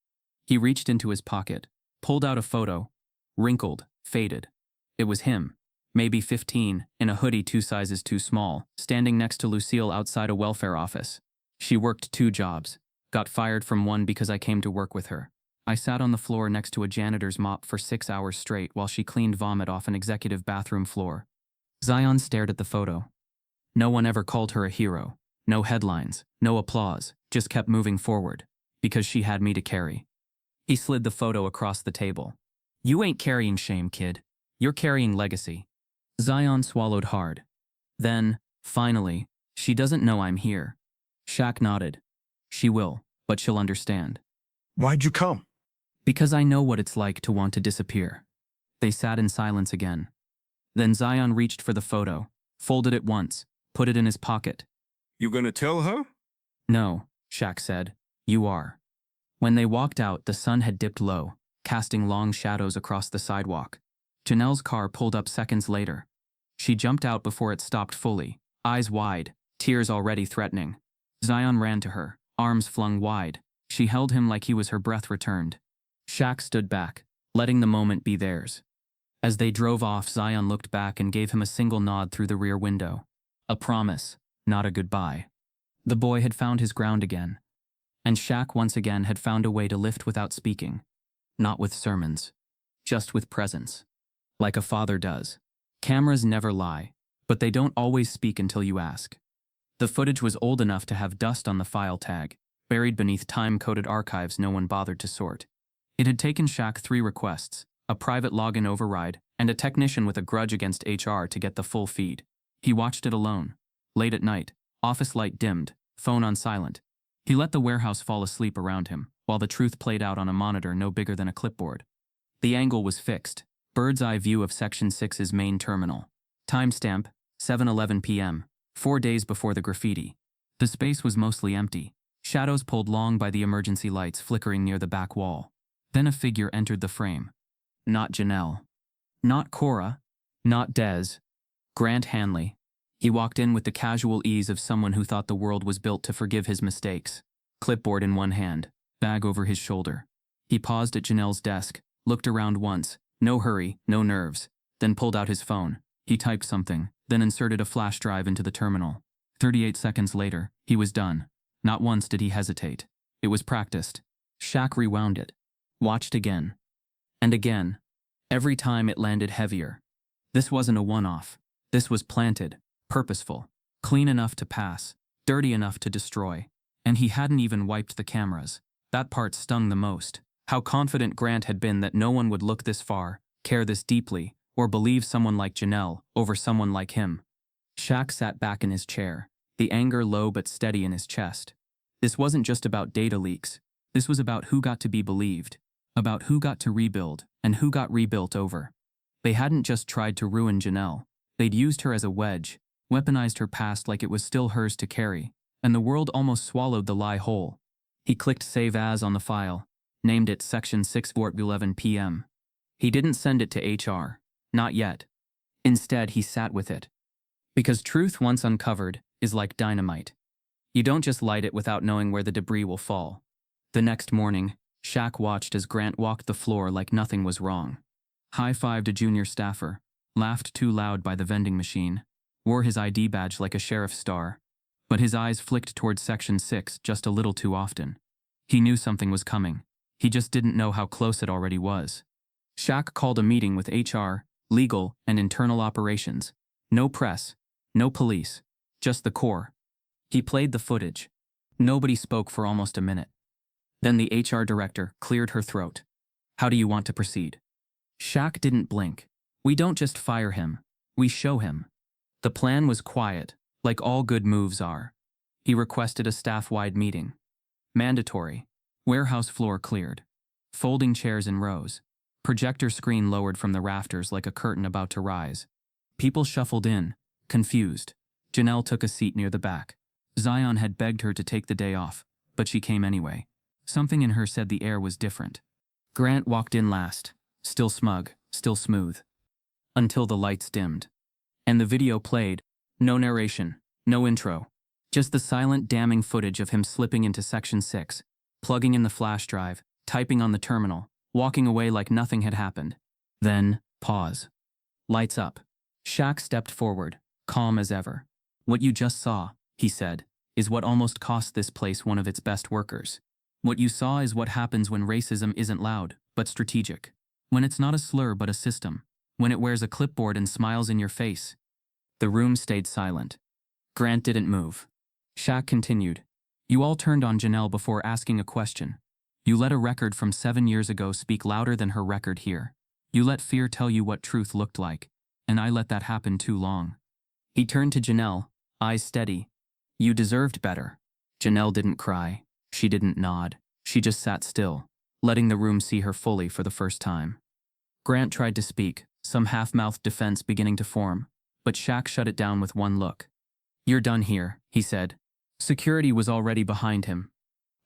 He reached into his pocket, pulled out a photo, wrinkled, faded. It was him, maybe 15, in a hoodie 2 sizes too small, standing next to Lucille outside a welfare office. "She worked 2 jobs, got fired from one because I came to work with her. I sat on the floor next to a janitor's mop for 6 hours straight while she cleaned vomit off an executive bathroom floor. Zion stared at the photo. No one ever called her a hero. No headlines, no applause, just kept moving forward. Because she had me to carry. He slid the photo across the table. You ain't carrying shame, kid. You're carrying legacy. Zion swallowed hard. Then, finally, she doesn't know I'm here. Shaq nodded. She will, but she'll understand. Why'd you come? Because I know what it's like to want to disappear. They sat in silence again. Then Zion reached for the photo, folded it once, put it in his pocket. You gonna tell her? No, Shaq said. You are. When they walked out, the sun had dipped low, casting long shadows across the sidewalk. Janelle's car pulled up seconds later. She jumped out before it stopped fully, eyes wide, tears already threatening. Zion ran to her, arms flung wide. She held him like he was her breath returned. Shaq stood back, letting the moment be theirs. As they drove off, Zion looked back and gave him a single nod through the rear window. A promise, not a goodbye. The boy had found his ground again. And Shaq once again had found a way to lift without speaking. Not with sermons. Just with presence. Like a father does. Cameras never lie, but they don't always speak until you ask. The footage was old enough to have dust on the file tag, buried beneath time-coded archives no one bothered to sort. It had taken Shaq 3 requests, a private login override, and a technician with a grudge against HR to get the full feed. He watched it alone. Late at night, office light dimmed, phone on silent. He let the warehouse fall asleep around him, while the truth played out on a monitor no bigger than a clipboard. The angle was fixed, bird's-eye view of Section 6's main terminal. Timestamp, 7:11 p.m., 4 days before the graffiti. The space was mostly empty, shadows pulled long by the emergency lights flickering near the back wall. Then a figure entered the frame. Not Janelle. Not Cora. Not Dez. Grant Hanley. He walked in with the casual ease of someone who thought the world was built to forgive his mistakes. Clipboard in one hand, bag over his shoulder. He paused at Janelle's desk, looked around once, no hurry, no nerves, then pulled out his phone. He typed something, then inserted a flash drive into the terminal. 38 seconds later, he was done. Not once did he hesitate. It was practiced. Shaq rewound it. Watched again. And again. Every time it landed heavier. This wasn't a one-off. This was planted, purposeful, clean enough to pass, dirty enough to destroy. And he hadn't even wiped the cameras. That part stung the most. How confident Grant had been that no one would look this far, care this deeply, or believe someone like Janelle over someone like him. Shaq sat back in his chair, the anger low but steady in his chest. This wasn't just about data leaks. This was about who got to be believed, about who got to rebuild, and who got rebuilt over. They hadn't just tried to ruin Janelle. They'd used her as a wedge, weaponized her past like it was still hers to carry, and the world almost swallowed the lie whole. He clicked Save As on the file, named it Section 6 11 p.m. He didn't send it to HR. Not yet. Instead, he sat with it. Because truth once uncovered is like dynamite. You don't just light it without knowing where the debris will fall. The next morning, Shaq watched as Grant walked the floor like nothing was wrong. High-fived a junior staffer, laughed too loud by the vending machine, wore his ID badge like a sheriff's star, but his eyes flicked towards Section 6 just a little too often. He knew something was coming. He just didn't know how close it already was. Shaq called a meeting with HR, legal, and internal operations. No press, no police, just the core. He played the footage. Nobody spoke for almost a minute. Then the HR director cleared her throat. How do you want to proceed? Shaq didn't blink. We don't just fire him. We show him. The plan was quiet, like all good moves are. He requested a staff-wide meeting. Mandatory. Warehouse floor cleared. Folding chairs in rows. Projector screen lowered from the rafters like a curtain about to rise. People shuffled in, confused. Janelle took a seat near the back. Zion had begged her to take the day off, but she came anyway. Something in her said the air was different. Grant walked in last, still smug, still smooth. Until the lights dimmed. And the video played. No narration, no intro. Just the silent, damning footage of him slipping into Section 6, plugging in the flash drive, typing on the terminal, walking away like nothing had happened. Then, pause. Lights up. Shaq stepped forward, calm as ever. What you just saw, he said, is what almost cost this place one of its best workers. What you saw is what happens when racism isn't loud, but strategic. When it's not a slur but a system. When it wears a clipboard and smiles in your face. The room stayed silent. Grant didn't move. Shaq continued. You all turned on Janelle before asking a question. You let a record from 7 years ago speak louder than her record here. You let fear tell you what truth looked like. And I let that happen too long. He turned to Janelle, eyes steady. You deserved better. Janelle didn't cry. She didn't nod. She just sat still, letting the room see her fully for the first time. Grant tried to speak, some half-mouthed defense beginning to form, but Shaq shut it down with one look. You're done here, he said. Security was already behind him.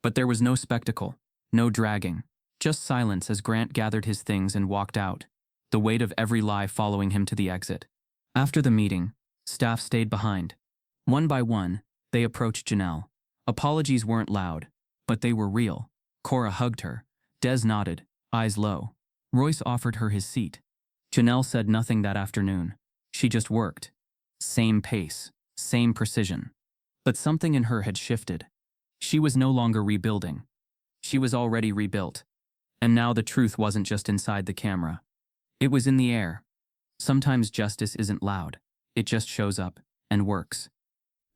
But there was no spectacle, no dragging, just silence as Grant gathered his things and walked out, the weight of every lie following him to the exit. After the meeting, staff stayed behind. One by one, they approached Janelle. Apologies weren't loud, but they were real. Cora hugged her. Des nodded, eyes low. Royce offered her his seat. Janelle said nothing that afternoon. She just worked. Same pace, same precision. But something in her had shifted. She was no longer rebuilding. She was already rebuilt. And now the truth wasn't just inside the camera. It was in the air. Sometimes justice isn't loud. It just shows up and works.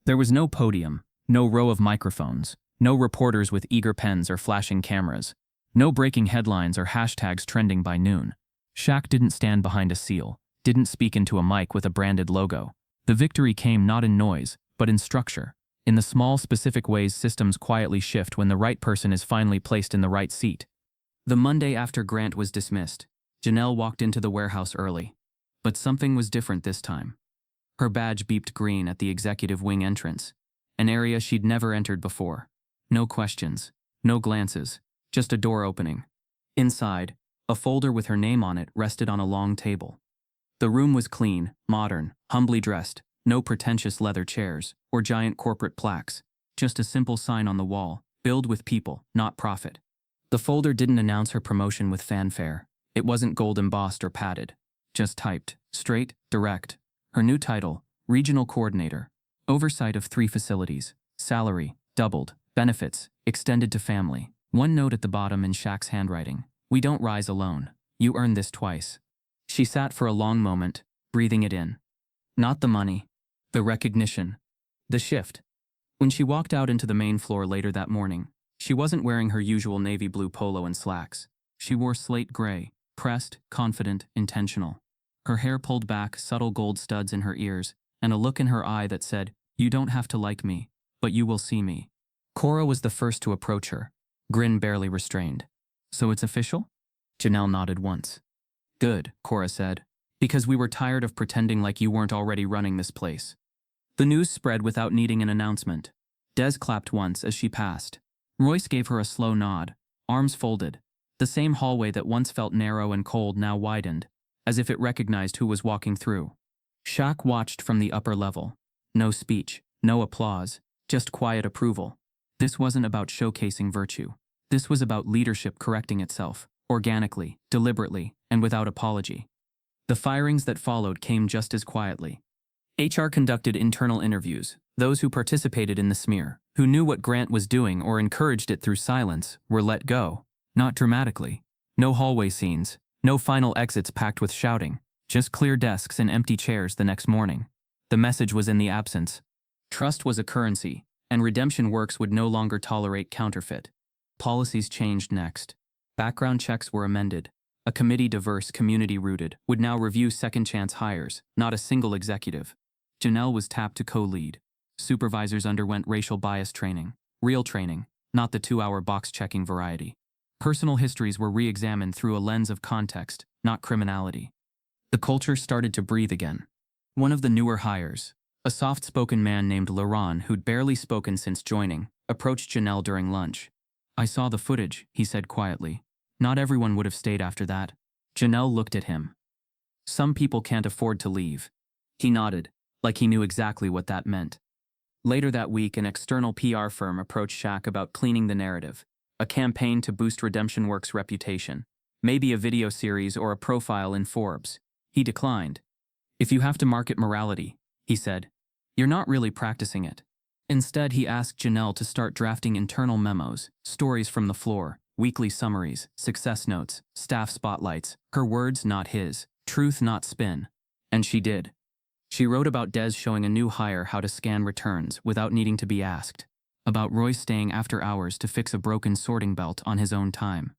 There was no podium, no row of microphones, no reporters with eager pens or flashing cameras, no breaking headlines or hashtags trending by noon. Shaq didn't stand behind a seal, didn't speak into a mic with a branded logo. The victory came not in noise, but in structure, in the small specific ways systems quietly shift when the right person is finally placed in the right seat. The Monday after Grant was dismissed, Janelle walked into the warehouse early. But something was different this time. Her badge beeped green at the executive wing entrance, an area she'd never entered before. No questions, no glances, just a door opening. Inside, a folder with her name on it rested on a long table. The room was clean, modern, humbly dressed, no pretentious leather chairs or giant corporate plaques, just a simple sign on the wall, build with people, not profit. The folder didn't announce her promotion with fanfare. It wasn't gold embossed or padded, just typed, straight, direct. Her new title, Regional Coordinator, oversight of 3 facilities, salary, doubled, benefits, extended to family. One note at the bottom in Shaq's handwriting, we don't rise alone, you earned this twice. She sat for a long moment, breathing it in. Not the money, the recognition, the shift. When she walked out into the main floor later that morning, she wasn't wearing her usual navy blue polo and slacks. She wore slate gray, pressed, confident, intentional. Her hair pulled back, subtle gold studs in her ears, and a look in her eye that said, you don't have to like me, but you will see me. Cora was the first to approach her, grin barely restrained. So it's official? Janelle nodded once. Good, Cora said, because we were tired of pretending like you weren't already running this place. The news spread without needing an announcement. Des clapped once as she passed. Royce gave her a slow nod, arms folded. The same hallway that once felt narrow and cold now widened, as if it recognized who was walking through. Shaq watched from the upper level. No speech, no applause, just quiet approval. This wasn't about showcasing virtue. This was about leadership correcting itself, organically, deliberately, and without apology. The firings that followed came just as quietly. HR conducted internal interviews. Those who participated in the smear, who knew what Grant was doing or encouraged it through silence, were let go. Not dramatically. No hallway scenes, no final exits packed with shouting, just clear desks and empty chairs the next morning. The message was in the absence. Trust was a currency, and redemption works would no longer tolerate counterfeit. Policies changed next. Background checks were amended. A committee diverse, community-rooted, would now review second-chance hires, not a single executive. Janelle was tapped to co-lead. Supervisors underwent racial bias training. Real training, not the 2-hour box-checking variety. Personal histories were re-examined through a lens of context, not criminality. The culture started to breathe again. One of the newer hires, a soft-spoken man named Laron who'd barely spoken since joining, approached Janelle during lunch. I saw the footage, he said quietly. Not everyone would have stayed after that. Janelle looked at him. Some people can't afford to leave. He nodded, like he knew exactly what that meant. Later that week, an external PR firm approached Shaq about cleaning the narrative, a campaign to boost Redemption Works' reputation, maybe a video series or a profile in Forbes. He declined. If you have to market morality, he said, you're not really practicing it. Instead, he asked Janelle to start drafting internal memos, stories from the floor, weekly summaries, success notes, staff spotlights, her words not his, truth not spin. And she did. She wrote about Des showing a new hire how to scan returns without needing to be asked, about Roy staying after hours to fix a broken sorting belt on his own time,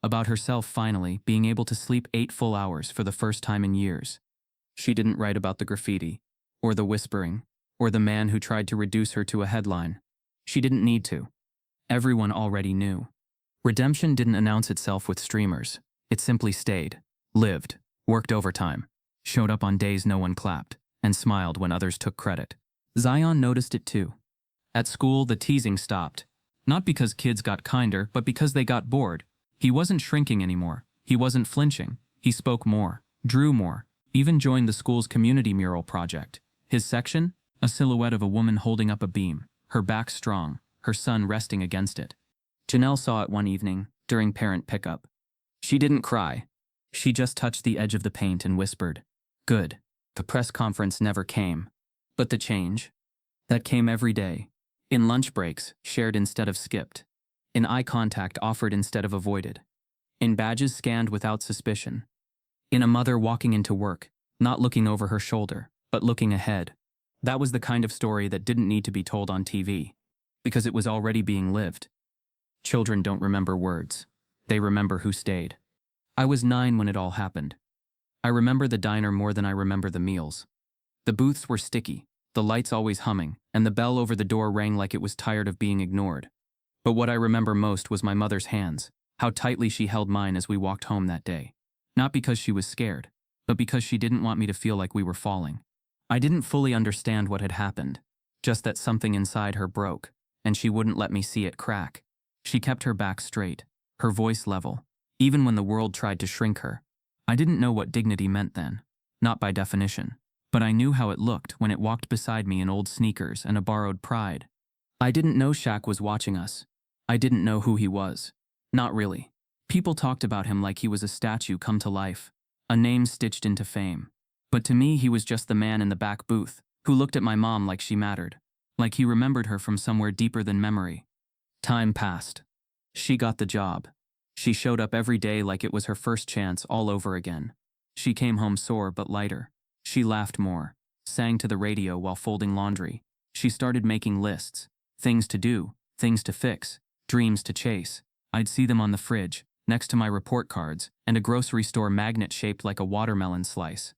about herself finally being able to sleep 8 full hours for the first time in years. She didn't write about the graffiti, or the whispering, or the man who tried to reduce her to a headline. She didn't need to. Everyone already knew. Redemption didn't announce itself with streamers. It simply stayed, lived, worked overtime, showed up on days no one clapped, and smiled when others took credit. Zion noticed it too. At school, the teasing stopped. Not because kids got kinder, but because they got bored. He wasn't shrinking anymore. He wasn't flinching. He spoke more, drew more, even joined the school's community mural project. His section? A silhouette of a woman holding up a beam, her back strong, her son resting against it. Janelle saw it one evening, during parent pickup. She didn't cry. She just touched the edge of the paint and whispered, "Good." The press conference never came. But the change? That came every day. In lunch breaks, shared instead of skipped. In eye contact offered instead of avoided. In badges scanned without suspicion. In a mother walking into work, not looking over her shoulder, but looking ahead. That was the kind of story that didn't need to be told on TV, because it was already being lived. Children don't remember words. They remember who stayed. I was 9 when it all happened. I remember the diner more than I remember the meals. The booths were sticky, the lights always humming, and the bell over the door rang like it was tired of being ignored. But what I remember most was my mother's hands, how tightly she held mine as we walked home that day. Not because she was scared, but because she didn't want me to feel like we were falling. I didn't fully understand what had happened, just that something inside her broke, and she wouldn't let me see it crack. She kept her back straight, her voice level, even when the world tried to shrink her. I didn't know what dignity meant then, not by definition, but I knew how it looked when it walked beside me in old sneakers and a borrowed pride. I didn't know Shaq was watching us. I didn't know who he was. Not really. People talked about him like he was a statue come to life, a name stitched into fame. But to me, he was just the man in the back booth, who looked at my mom like she mattered, like he remembered her from somewhere deeper than memory. Time passed. She got the job. She showed up every day like it was her first chance all over again. She came home sore but lighter. She laughed more, sang to the radio while folding laundry. She started making lists, things to do, things to fix, dreams to chase. I'd see them on the fridge, next to my report cards, and a grocery store magnet shaped like a watermelon slice.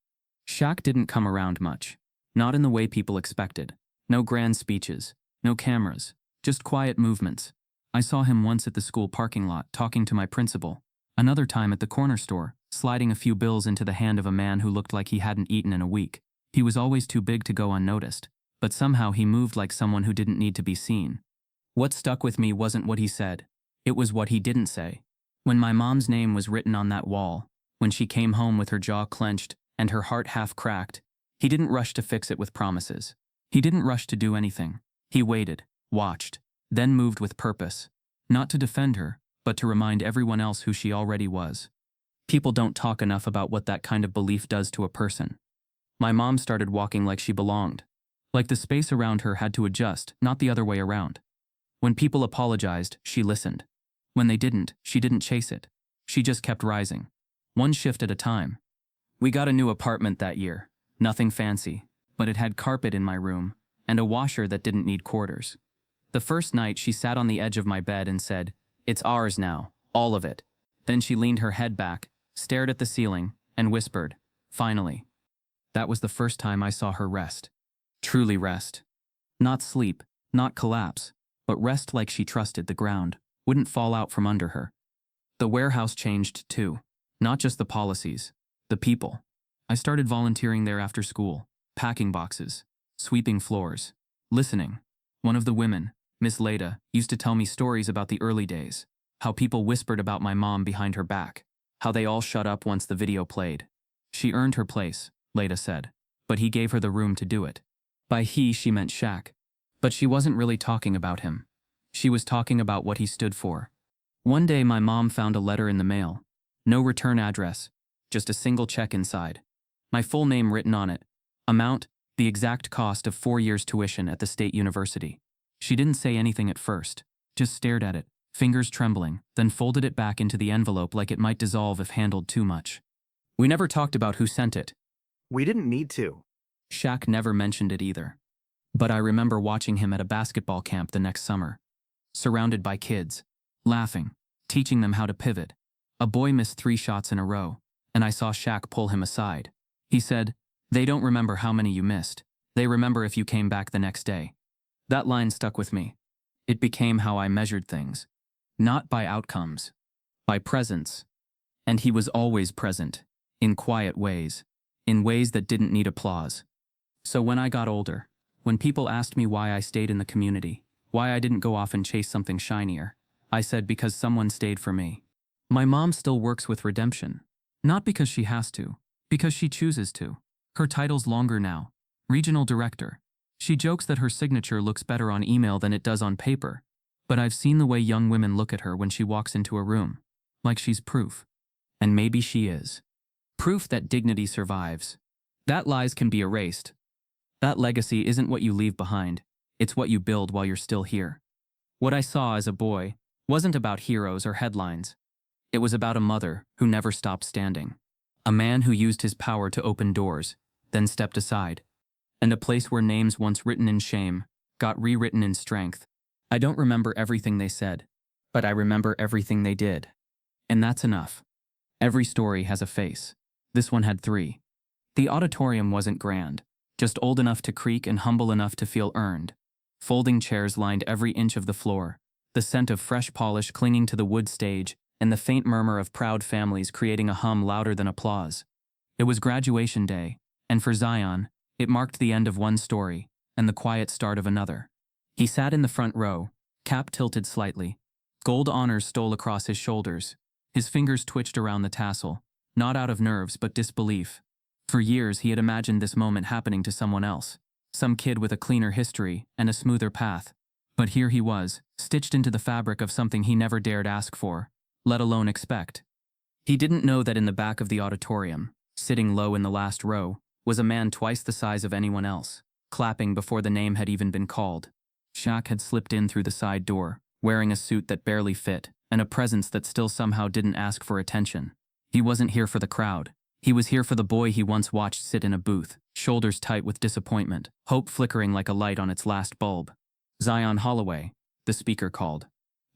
Shaq didn't come around much. Not in the way people expected. No grand speeches, no cameras, just quiet movements. I saw him once at the school parking lot talking to my principal. Another time at the corner store, sliding a few bills into the hand of a man who looked like he hadn't eaten in a week. He was always too big to go unnoticed, but somehow he moved like someone who didn't need to be seen. What stuck with me wasn't what he said. It was what he didn't say. When my mom's name was written on that wall, when she came home with her jaw clenched and her heart half cracked, he didn't rush to fix it with promises. He didn't rush to do anything. He waited, watched, then moved with purpose. Not to defend her, but to remind everyone else who she already was. People don't talk enough about what that kind of belief does to a person. My mom started walking like she belonged. Like the space around her had to adjust, not the other way around. When people apologized, she listened. When they didn't, she didn't chase it. She just kept rising. One shift at a time. We got a new apartment that year. Nothing fancy, but it had carpet in my room, and a washer that didn't need quarters. The first night she sat on the edge of my bed and said, "It's ours now, all of it." Then she leaned her head back, stared at the ceiling, and whispered, "Finally." That was the first time I saw her rest. Truly rest. Not sleep, not collapse, but rest like she trusted the ground wouldn't fall out from under her. The warehouse changed too. Not just the policies, the people. I started volunteering there after school, packing boxes, sweeping floors, listening. One of the women, Miss Leda, used to tell me stories about the early days, how people whispered about my mom behind her back, how they all shut up once the video played. She earned her place, Leda said, but he gave her the room to do it. By he, she meant Shaq. But she wasn't really talking about him. She was talking about what he stood for. One day my mom found a letter in the mail. No return address, just a single check inside. My full name written on it. Amount, the exact cost of 4 years' tuition at the state university. She didn't say anything at first, just stared at it, fingers trembling, then folded it back into the envelope like it might dissolve if handled too much. We never talked about who sent it. We didn't need to. Shaq never mentioned it either. But I remember watching him at a basketball camp the next summer. Surrounded by kids, laughing, teaching them how to pivot. A boy missed 3 shots in a row, and I saw Shaq pull him aside. He said, "They don't remember how many you missed. They remember if you came back the next day." That line stuck with me. It became how I measured things. Not by outcomes, by presence. And he was always present, in quiet ways, in ways that didn't need applause. So when I got older, when people asked me why I stayed in the community, why I didn't go off and chase something shinier, I said because someone stayed for me. My mom still works with redemption. Not because she has to, because she chooses to. Her title's longer now. Regional Director. She jokes that her signature looks better on email than it does on paper. But I've seen the way young women look at her when she walks into a room. Like she's proof. And maybe she is. Proof that dignity survives. That lies can be erased. That legacy isn't what you leave behind. It's what you build while you're still here. What I saw as a boy wasn't about heroes or headlines. It was about a mother who never stopped standing. A man who used his power to open doors, then stepped aside. And a place where names once written in shame got rewritten in strength. I don't remember everything they said, but I remember everything they did. And that's enough. Every story has a face. This one had 3. The auditorium wasn't grand, just old enough to creak and humble enough to feel earned. Folding chairs lined every inch of the floor, the scent of fresh polish clinging to the wood stage, and the faint murmur of proud families creating a hum louder than applause. It was graduation day, and for Zion, it marked the end of one story and the quiet start of another. He sat in the front row, cap tilted slightly. Gold honors stole across his shoulders. His fingers twitched around the tassel, not out of nerves but disbelief. For years he had imagined this moment happening to someone else, some kid with a cleaner history and a smoother path. But here he was, stitched into the fabric of something he never dared ask for, let alone expect. He didn't know that in the back of the auditorium, sitting low in the last row, was a man twice the size of anyone else, clapping before the name had even been called. Shaq had slipped in through the side door, wearing a suit that barely fit, and a presence that still somehow didn't ask for attention. He wasn't here for the crowd. He was here for the boy he once watched sit in a booth, shoulders tight with disappointment, hope flickering like a light on its last bulb. "Zion Holloway," the speaker called.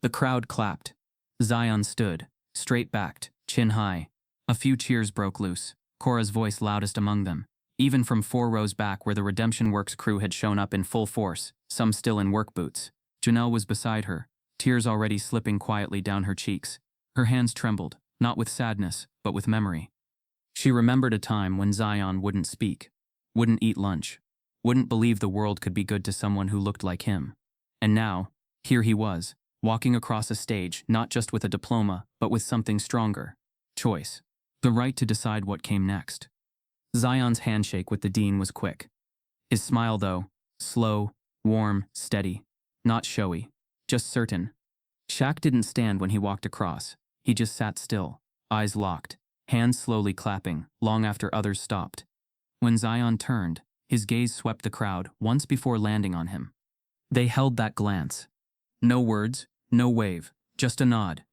The crowd clapped. Zion stood, straight-backed, chin high. A few cheers broke loose, Cora's voice loudest among them. Even from 4 rows back where the Redemption Works crew had shown up in full force, some still in work boots. Janelle was beside her, tears already slipping quietly down her cheeks. Her hands trembled, not with sadness, but with memory. She remembered a time when Zion wouldn't speak, wouldn't eat lunch, wouldn't believe the world could be good to someone who looked like him. And now, here he was, walking across a stage not just with a diploma, but with something stronger. Choice. The right to decide what came next. Zion's handshake with the dean was quick. His smile, though, slow, warm, steady, not showy, just certain. Shaq didn't stand when he walked across. He just sat still, eyes locked, hands slowly clapping, long after others stopped. When Zion turned, his gaze swept the crowd once before landing on him. They held that glance. No words, no wave, just a nod.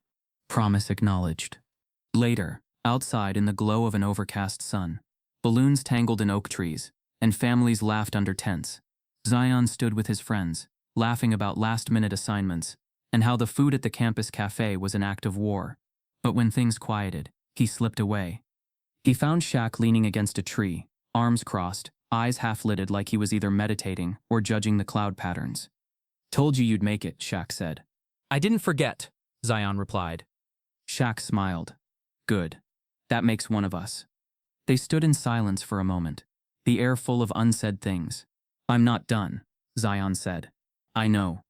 Promise acknowledged. Later, outside in the glow of an overcast sun, balloons tangled in oak trees, and families laughed under tents. Zion stood with his friends, laughing about last-minute assignments, and how the food at the campus cafe was an act of war. But when things quieted, he slipped away. He found Shaq leaning against a tree, arms crossed, eyes half-lidded like he was either meditating or judging the cloud patterns. "Told you you'd make it," Shaq said. "I didn't forget," Zion replied. Shaq smiled. "Good. That makes one of us." They stood in silence for a moment, the air full of unsaid things. "I'm not done," Zion said. "I know.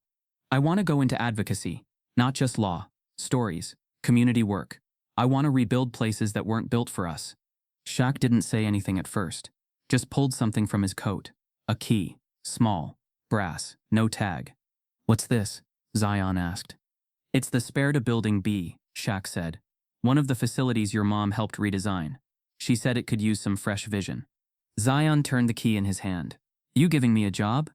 I want to go into advocacy, not just law, stories, community work. I want to rebuild places that weren't built for us." Shaq didn't say anything at first, just pulled something from his coat. A key, small, brass, no tag. "What's this?" Zion asked. "It's the spare to Building B," Shaq said. "One of the facilities your mom helped redesign. She said it could use some fresh vision." Zion turned the key in his hand. "You giving me a job?"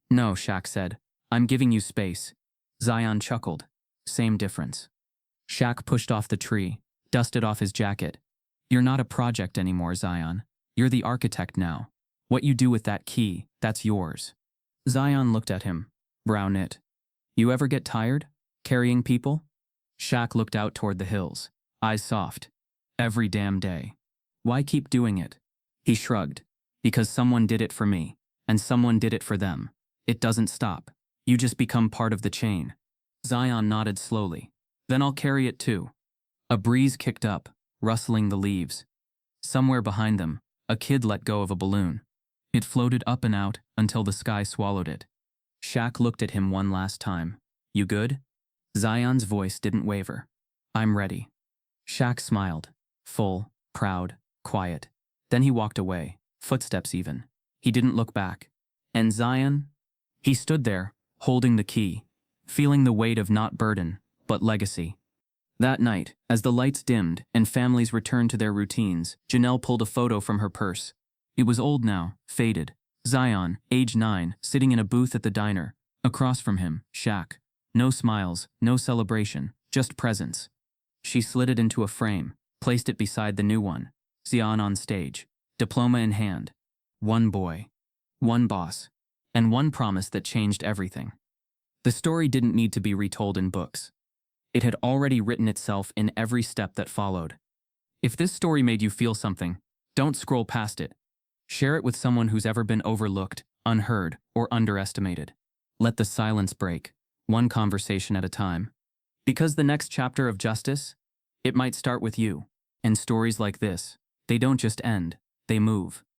"No," Shaq said. I'm giving you space. Zion chuckled. Same difference. Shaq pushed off the tree, dusted off his jacket. You're not a project anymore, Zion. You're the architect now. What you do with that key, that's yours. Zion looked at him, brow knit. You ever get tired? Carrying people? Shaq looked out toward the hills, eyes soft. Every damn day. Why keep doing it? He shrugged. Because someone did it for me, and someone did it for them. It doesn't stop. You just become part of the chain. Zion nodded slowly. Then I'll carry it too. A breeze kicked up, rustling the leaves. Somewhere behind them, a kid let go of a balloon. It floated up and out until the sky swallowed it. Shaq looked at him one last time. You good? Zion's voice didn't waver. I'm ready. Shaq smiled. Full, proud, quiet. Then he walked away, footsteps even. He didn't look back. And Zion? He stood there, holding the key, feeling the weight of not burden, but legacy. That night, as the lights dimmed and families returned to their routines, Janelle pulled a photo from her purse. It was old now, faded. Zion, age 9, sitting in a booth at the diner. Across from him, Shaq. No smiles, no celebration, just presence. She slid it into a frame, placed it beside the new one. Zion on stage, diploma in hand. One boy, one boss, and one promise that changed everything. The story didn't need to be retold in books. It had already written itself in every step that followed. If this story made you feel something, don't scroll past it. Share it with someone who's ever been overlooked, unheard, or underestimated. Let the silence break, one conversation at a time. Because the next chapter of justice, it might start with you. And stories like this, they don't just end, they move.